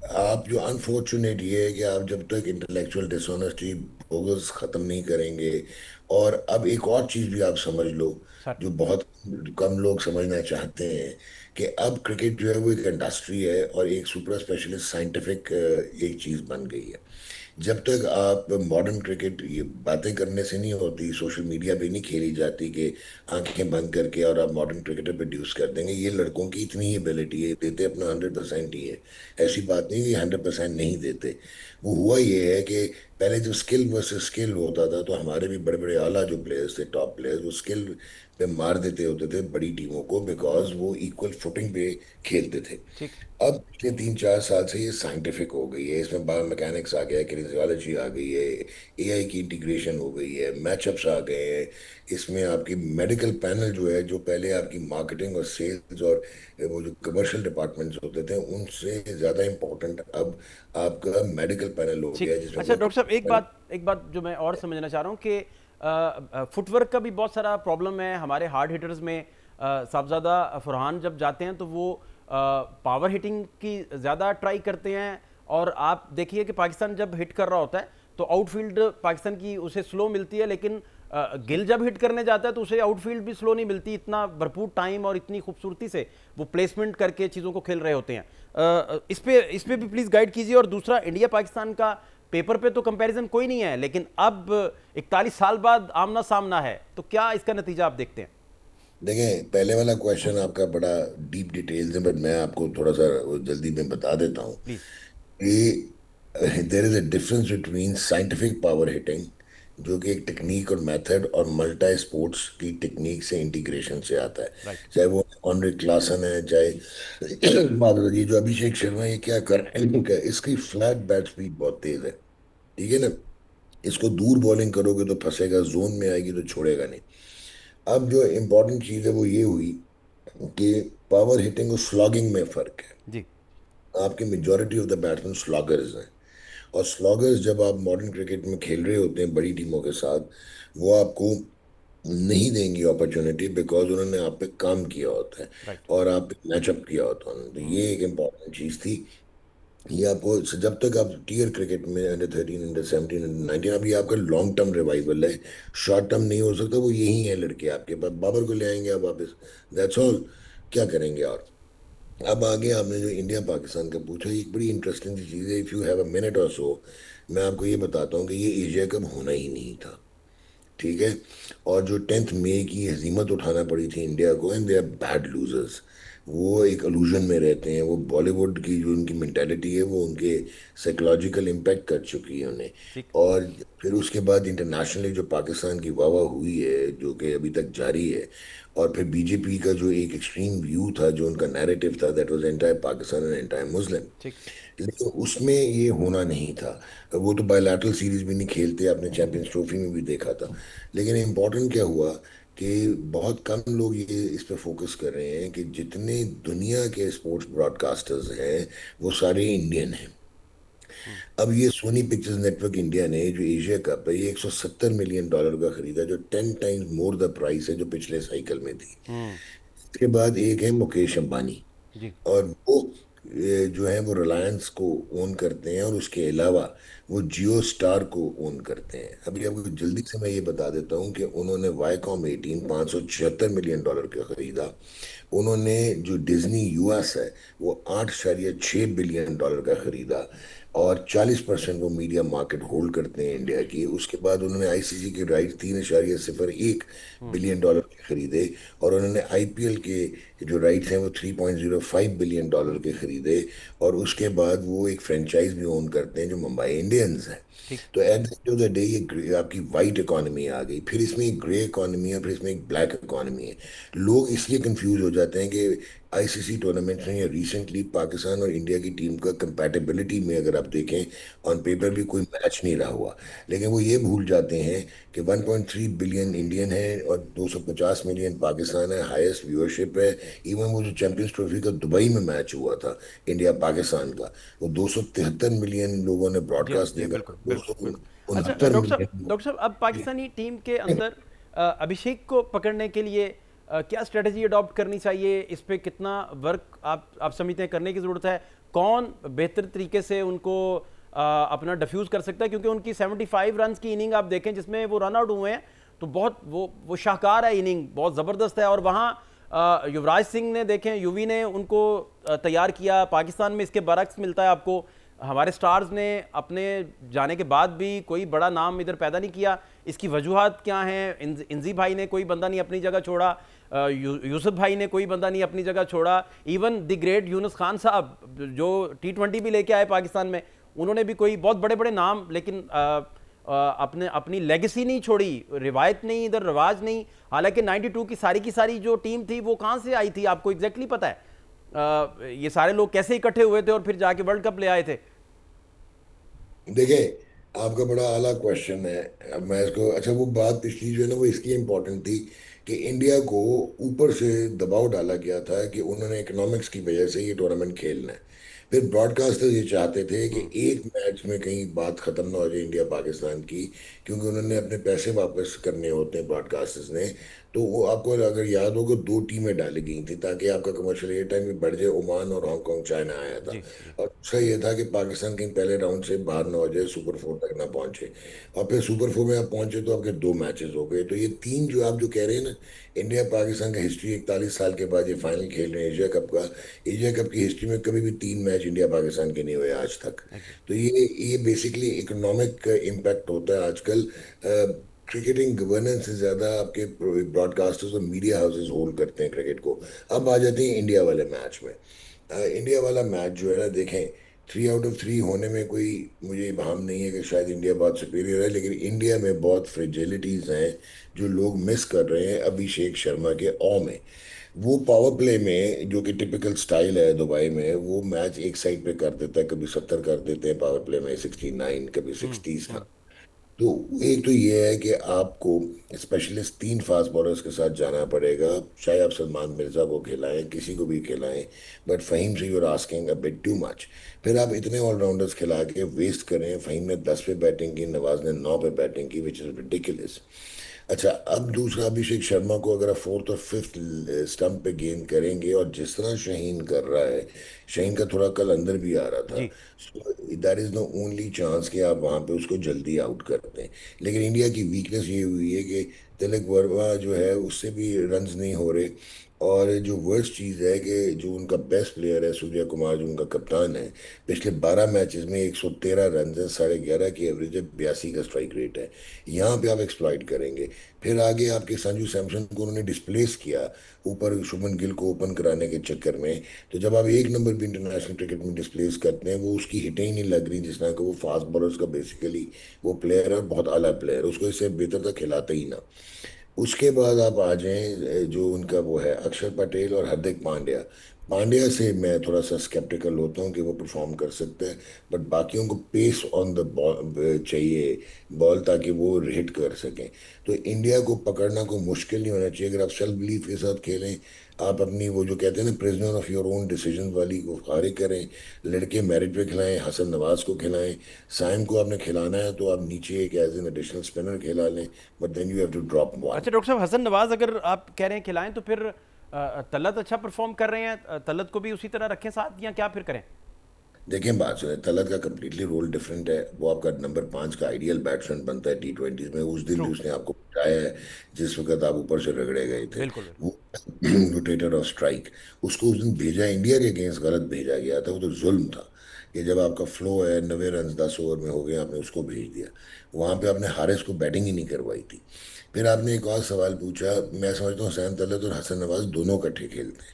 आप जो अनफॉर्चुनेट ये है कि आप जब तक इंटेलेक्चुअल डिसऑनेस्टी बोगस ख़त्म नहीं करेंगे, और अब एक और चीज़ भी आप समझ लो सर। जो बहुत कम लोग समझना चाहते हैं, कि अब क्रिकेट जो है वो एक इंडस्ट्री है और एक सुपर स्पेशलिस्ट साइंटिफिक एक चीज़ बन गई है। जब तक आप मॉडर्न क्रिकेट, ये बातें करने से नहीं होती, सोशल मीडिया पे नहीं खेली जाती कि आंखें बंद करके और आप मॉडर्न क्रिकेटर प्रोड्यूस कर देंगे। ये लड़कों की इतनी ही एबिलिटी है, देते अपना 100% ही है। ऐसी बात नहीं कि 100% नहीं देते। वो हुआ ये है कि पहले जब स्किल वर्सेस स्किल होता था, तो हमारे भी बड़े बड़े आला जो प्लेयर्स थे, टॉप प्लेयर्स, वो स्किल पे मार देते होते थे बड़ी टीमों को, बिकॉज वो इक्वल फुटिंग पे खेलते थे। ठीक। अब पिछले 3-4 साल से ये साइंटिफिक हो गई है, इसमें बायो मैकेनिक्स आ गया है, किनेसियोलॉजी आ गई है, एआई की इंटीग्रेशन हो गई है, मैचअप्स आ गए हैं। इसमें आपकी मेडिकल पैनल जो है, जो पहले आपकी मार्केटिंग और सेल्स और वो जो कमर्शियल डिपार्टमेंट्स होते थे, उनसे ज़्यादा इम्पोर्टेंट अब आपका मेडिकल पैनल हो ठीक। गया है, जिसमें अच्छा डॉक्टर साहब, एक बात जो मैं और समझना चाह रहा हूँ कि फुटवर्क का भी बहुत सारा प्रॉब्लम है हमारे हार्ड हिटर्स में। साहबजादा फरहान जब जाते हैं तो वो पावर हिटिंग की ज़्यादा ट्राई करते हैं, और आप देखिए कि पाकिस्तान जब हिट कर रहा होता है तो आउटफील्ड पाकिस्तान की उसे स्लो मिलती है, लेकिन गिल जब हिट करने जाता है तो उसे आउटफील्ड भी स्लो नहीं मिलती। इतना भरपूर टाइम और इतनी खूबसूरती से वो प्लेसमेंट करके चीज़ों को खेल रहे होते हैं। इस पे भी प्लीज़ गाइड कीजिए। और दूसरा, इंडिया पाकिस्तान का पेपर पे तो कंपैरिजन कोई नहीं है, लेकिन अब 41 साल बाद आमना सामना है, तो क्या इसका नतीजा आप देखते हैं? देखें, पहले वाला क्वेश्चन आपका बड़ा डीप डिटेल्स है, बट मैं आपको थोड़ा सा जल्दी में बता देता हूँ प्लीज। कि there is a difference between scientific power hitting, जो कि एक टेक्निक और मेथड, और मल्टी स्पोर्ट्स की टेक्निक से इंटीग्रेशन से आता है। राइट। चाहे वो ऑनरे क्लासन है, चाहे माधव जी, जो अभिषेक शर्मा, ये क्या कर रहे हैं, इनका इसकी फ्लैट बैट स्पीड बहुत तेज है, ठीक है ना। इसको दूर बॉलिंग करोगे तो फंसेगा, जोन में आएगी तो छोड़ेगा नहीं। अब जो इम्पोर्टेंट चीज़ है वो ये हुई कि पावर हिटिंग और स्लॉगिंग में फ़र्क है। जी। आपकी मेजॉरिटी ऑफ द बैट्समैन स्लॉगर्स हैं, और स्लॉगर्स जब आप मॉडर्न क्रिकेट में खेल रहे होते हैं बड़ी टीमों के साथ, वो आपको नहीं देंगी अपॉर्चुनिटी, बिकॉज उन्होंने आप पे काम किया होता है राइट। और आप पे मैचअप किया होता है। तो ये एक इम्पॉर्टेंट चीज़ थी। ये आपको जब तक आप टीयर क्रिकेट में अंडर 13, अंडर 17, अंडर 19, अब ये आपका लॉन्ग टर्म रिवाइवल है, शॉर्ट टर्म नहीं हो सकता। वो यही है लड़के आपके पास, बाबर को ले आएंगे आप वापस, दैट्स ऑल। क्या करेंगे? और अब आगे आपने जो इंडिया पाकिस्तान का पूछा, ये एक बड़ी इंटरेस्टिंग सी चीज़ है। If you have a minute और सो, मैं आपको ये बताता हूँ कि ये एशिया कप होना ही नहीं था, ठीक है। और जो 10 मई की हजीमत उठाना पड़ी थी इंडिया को, and they are bad losers. वो एक अल्यूजन में रहते हैं, वो बॉलीवुड की जो उनकी मेंटालिटी है वो उनके साइकोलॉजिकल इम्पैक्ट कर चुकी है उन्हें। ठीक। और फिर उसके बाद इंटरनेशनली जो पाकिस्तान की वाह वाह हुई है, जो कि अभी तक जारी है, और फिर बीजेपी का जो एक एक्सट्रीम व्यू था, जो उनका नैरेटिव था, that was entire Pakistan and entire Muslim, ठीक। लेकिन उसमें ये होना नहीं था। वो तो बायलैटरल सीरीज भी नहीं खेलते, आपने चैंपियंस ट्रॉफी में भी देखा था। लेकिन इम्पोर्टेंट क्या हुआ कि बहुत कम लोग ये इस पे फोकस कर रहे हैं कि जितने दुनिया के स्पोर्ट्स ब्रॉडकास्टर्स हैं वो सारे इंडियन हैं। अब ये सोनी पिक्चर्स नेटवर्क इंडिया ने जो एशिया कप है, ये $170 मिलियन का खरीदा, जो 10 टाइम्स मोर द प्राइस है जो पिछले साइकिल में थी। हम्म। इसके बाद एक है मुकेश अंबानी, जी। और वो जो है वो रिलायंस को ओन करते हैं, और उसके अलावा वो जियो स्टार को ओन करते हैं। अभी आपको जल्दी से मैं ये बता देता हूँ कि उन्होंने वाईकॉम 18 $576 मिलियन का खरीदा। उन्होंने जो डिज्नी यूएस है वो $8.6 बिलियन का खरीदा, और 40% वो मीडिया मार्केट होल्ड करते हैं इंडिया की। उसके बाद उन्होंने आईसीसी के राइट $3.01 बिलियन के खरीदे, और उन्होंने आईपीएल के जो राइट्स हैं वो $3.05 बिलियन के खरीदे, और उसके बाद वो एक फ्रेंचाइज भी ओन करते हैं जो मुंबई इंडियंस है। ठीक। तो at the end of the day ये आपकी वाइट इकोनॉमी आ गई, फिर इसमें एक ग्रे इकोनॉमी है, फिर इसमें एक ब्लैक इकोनॉमी है। लोग इसलिए कंफ्यूज हो जाते हैं कि आईसीसी टूर्नामेंट में या रिसेंटली पाकिस्तान और इंडिया की टीम का कंपैटिबिलिटी में अगर आप देखें, ऑन पेपर भी कोई मैच नहीं रहा हुआ, लेकिन वो ये भूल जाते हैं कि 1.3 बिलियन इंडियन है और 250 मिलियन पाकिस्तान है, हाईएस्ट व्यूअरशिप है। इवन वो जो चैंपियंस ट्रॉफी का दुबई में मैच हुआ था इंडिया पाकिस्तान का, वो 273 मिलियन लोगों ने जी ब्रॉडकास्ट जी, देखा। बिल्कुल बिल्कुल 200 बिल्कुल। अच्छा 69 डॉक्टर साहब, अब पाकिस्तानी टीम के अंदर अभिषेक को पकड़ने के लिए क्या स्ट्रेटजी अडॉप्ट करनी चाहिए? इस पे कितना वर्क आप समझते हैं करने की ज़रूरत है? कौन बेहतर तरीके से उनको अपना डिफ्यूज़ कर सकता है? क्योंकि उनकी 75 रन की इनिंग आप देखें जिसमें वो रन आउट हुए हैं, तो बहुत वो शाहकार है, इनिंग बहुत ज़बरदस्त है। और वहाँ युवराज सिंह ने देखें, यूवी ने उनको तैयार किया। पाकिस्तान में इसके बरक्स मिलता है आपको। हमारे स्टार्स ने अपने जाने के बाद भी कोई बड़ा नाम इधर पैदा नहीं किया। इसकी वजूहात क्या हैं? इंजी भाई ने कोई बंदा नहीं अपनी जगह छोड़ा, यूसुफ भाई ने कोई बंदा नहीं अपनी जगह छोड़ा, even the great Yunus Khan साहब जो T20 भी लेके आए पाकिस्तान में, उन्होंने भी कोई बहुत बड़े बड़े नाम, लेकिन अपनी लेगेसी नहीं छोड़ी, रिवायत नहीं, इधर रिवाज नहीं। हालांकि 92 की सारी जो टीम थी वो कहाँ से आई थी आपको एग्जैक्टली पता है? ये सारे लोग कैसे इकट्ठे हुए थे और फिर जाके वर्ल्ड कप ले आए थे? देखिए, आपका बड़ा आला क्वेश्चन है। अब मैं इसको, अच्छा, वो बात पिछली जो है ना वो इसकी इम्पोर्टेंट थी कि इंडिया को ऊपर से दबाव डाला गया था कि उन्होंने इकोनॉमिक्स की वजह से ये टूर्नामेंट खेलना है। फिर ब्रॉडकास्टर्स ये चाहते थे कि एक मैच में कहीं बात खत्म ना हो जाए इंडिया पाकिस्तान की, क्योंकि उन्होंने अपने पैसे वापस करने होते हैं ब्रॉडकास्टर्स ने। तो वो आपको अगर याद होगा, दो टीमें डाली गई थी ताकि आपका कमर्शियल एयर टाइम भी बढ़ जाए। ओमान और हांगकांग चाइना आया था। जी। और दूसरा ये था कि पाकिस्तान कहीं पहले राउंड से बाहर ना हो जाए, सुपर फोर तक ना पहुंचे। और फिर सुपर फोर में आप पहुंचे तो आपके दो मैचेस हो गए। तो ये तीन जो आप जो कह रहे हैं ना, इंडिया पाकिस्तान का हिस्ट्री 41 साल के बाद ये फाइनल खेल रहे हैं एशिया कप का। एशिया कप की हिस्ट्री में कभी भी तीन मैच इंडिया पाकिस्तान के नहीं हुए आज तक। तो ये बेसिकली इकोनॉमिक इम्पैक्ट होता है आजकल। क्रिकेटिंग गवर्नेंस से ज़्यादा आपके ब्रॉडकास्टर्स और मीडिया हाउसेस होल्ड करते हैं क्रिकेट को। अब आ जाते हैं इंडिया वाले मैच में। इंडिया वाला मैच जो है ना, देखें, 3 आउट ऑफ 3 होने में कोई मुझे भाम नहीं है कि शायद इंडिया बहुत सुपीरियर है, लेकिन इंडिया में बहुत फ्रेजिलिटीज़ हैं जो लोग मिस कर रहे हैं अभिषेक शर्मा के में। वो पावर प्ले में, जो कि टिपिकल स्टाइल है दुबई में, वो मैच एक साइड पे कर देता है। कभी 70 कर देते हैं पावर प्ले में, 69, कभी 60s। तो एक तो ये है कि आपको स्पेशलिस्ट 3 फास्ट बॉलर्स के साथ जाना पड़ेगा। चाहे आप सलमान मिर्जा को खिलाएं, किसी को भी खिलाएं, बट फ़हीम से you're asking a bit too much. फिर आप इतने ऑलराउंडर्स खिला के वेस्ट करें। फ़हीम ने 10 पे बैटिंग की, नवाज ने 9 पे बैटिंग की, विच इज़ रिडिकुलस। अच्छा, अब दूसरा, अभिषेक शर्मा को अगर आप फोर्थ और फिफ्थ स्टंप पे गेंद करेंगे, और जिस तरह शाहीन कर रहा है, शाहीन का थोड़ा कल अंदर भी आ रहा था, जी। That is the only chance कि आप वहां पे उसको जल्दी आउट करते हैं। लेकिन इंडिया की वीकनेस ये हुई है कि तिलक वर्मा जो है उससे भी रन्स नहीं हो रहे। और जो वर्स्ट चीज़ है कि जो उनका बेस्ट प्लेयर है सूर्या कुमार, जो उनका कप्तान है, पिछले 12 मैचेस में 113 रन है, 11.5 की एवरेज है, 82 का स्ट्राइक रेट है। यहाँ पे आप एक्सप्लॉइट करेंगे। फिर आगे आपके संजू सैमसन को उन्होंने डिस्प्लेस किया ऊपर शुभमन गिल को ओपन कराने के चक्कर में। तो जब आप एक नंबर भी इंटरनेशनल क्रिकेट में डिस्प्लेस करते हैं, वो उसकी हिटें ही नहीं लग रही जिस तरह का वो फास्ट बॉलर्स का बेसिकली वो प्लेयर है, बहुत आला प्लेयर, उसको इससे बेहतर तक खिलाते ही ना। उसके बाद आप आ जाएं जो उनका वो है अक्षर पटेल और हार्दिक पांड्या। पांड्या से मैं थोड़ा सा स्केप्टिकल होता हूँ कि वो परफॉर्म कर सकते हैं, बट बाकियों को पेस ऑन द बॉल चाहिए, बॉल, ताकि वो हिट कर सकें। तो इंडिया को पकड़ना कोई मुश्किल नहीं होना चाहिए अगर आप सेल्फ बिलीफ के साथ खेलें। आप अपनी वो जो कहते हैं ना, prisoner of your own decision वाली को खारिज करें। लड़के मेरिट पे खिलाएं, हसन नवाज को खिलाएं। साइम को आपने खिलाना है तो आप नीचे एक एज एन एडिशनल स्पिनर खिला लें, but then you have to drop one. अच्छा डॉक्टर साहब, हसन नवाज अगर आप कह रहे हैं खिलाएं, तो फिर तलत अच्छा परफॉर्म कर रहे हैं, तलत को भी उसी तरह रखें साथ, या क्या फिर करें? देखें, बात सुने, तलत का कम्प्लीटली रोल डिफरेंट है। वो आपका नंबर 5 का आइडियल बैट्समैन बनता है T20 में। उस दिन ट्रू। भी उसने आपको बचाया है जिस वक्त आप ऊपर से रगड़े गए थे। बिल्कुल बिल्कुल। वो रोटेटर ऑफ स्ट्राइक, उसको उस दिन भेजा इंडिया के अगेंस्ट गलत भेजा गया था। वो तो जुल्म था कि जब आपका फ्लो है 90 रन 10 ओवर में हो गए, आपने उसको भेज दिया। वहां पे आपने हारिस को बैटिंग ही नहीं करवाई थी। फिर आपने एक और सवाल पूछा। मैं समझता हूँ हुसैन तलत और हसन नवाज दोनों इकट्ठे खेलते हैं,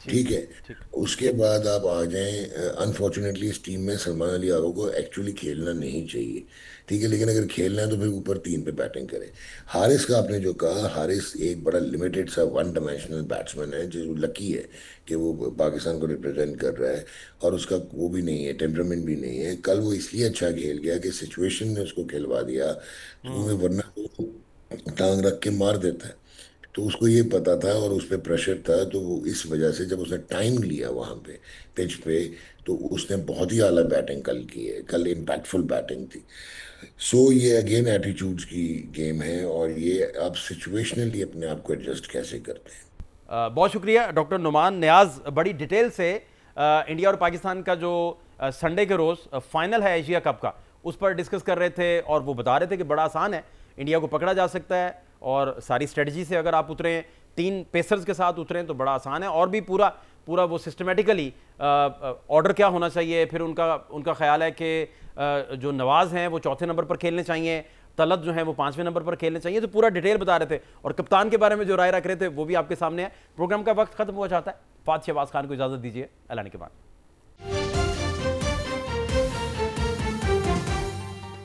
ठीक ठीक है। ठीक। उसके बाद आप आ जाएं, अनफॉर्चुनेटली इस टीम में सलमान अली आगो को एक्चुअली खेलना नहीं चाहिए, ठीक है, लेकिन अगर खेलना है तो फिर ऊपर 3 पे बैटिंग करें। हारिस का आपने जो कहा, हारिस एक बड़ा लिमिटेड सा वन डायमेंशनल बैट्समैन है जो लकी है कि वो पाकिस्तान को रिप्रेजेंट कर रहा है, और उसका वो भी नहीं है, टेम्परामेंट भी नहीं है। कल वो इसलिए अच्छा खेल गया कि सिचुएशन ने उसको खिलवा दिया, तो वो वरना वो टांग रख के मार देता है। तो उसको ये पता था और उस पर प्रेशर था, तो वो इस वजह से जब उसने टाइम लिया वहां पे पिच पे, तो उसने बहुत ही आला बैटिंग कल की है, कल इम्पैक्टफुल बैटिंग थी। सो ये अगेन एटीट्यूड्स की गेम है, और ये आप सिचुएशनली अपने आप को एडजस्ट कैसे करते हैं। बहुत शुक्रिया डॉक्टर नुमान नियाज, बड़ी डिटेल से इंडिया और पाकिस्तान का जो संडे के रोज़ फाइनल है एशिया कप का, उस पर डिस्कस कर रहे थे, और वो बता रहे थे कि बड़ा आसान है, इंडिया को पकड़ा जा सकता है, और सारी स्ट्रेटजी से अगर आप उतरें, 3 पेसर्स के साथ उतरें तो बड़ा आसान है, और भी पूरा पूरा वो सिस्टमेटिकली ऑर्डर क्या होना चाहिए। फिर उनका ख्याल है कि जो नवाज़ हैं वो चौथे नंबर पर खेलने चाहिए, तलत जो है वो 5वें नंबर पर खेलने चाहिए। तो पूरा डिटेल बता रहे थे, और कप्तान के बारे में जो राय रख रहे थे वो भी आपके सामने है। प्रोग्राम का वक्त खत्म हुआ चाहता है। फात शहबाज खान को इजाज़त दीजिए, एलान के बाद।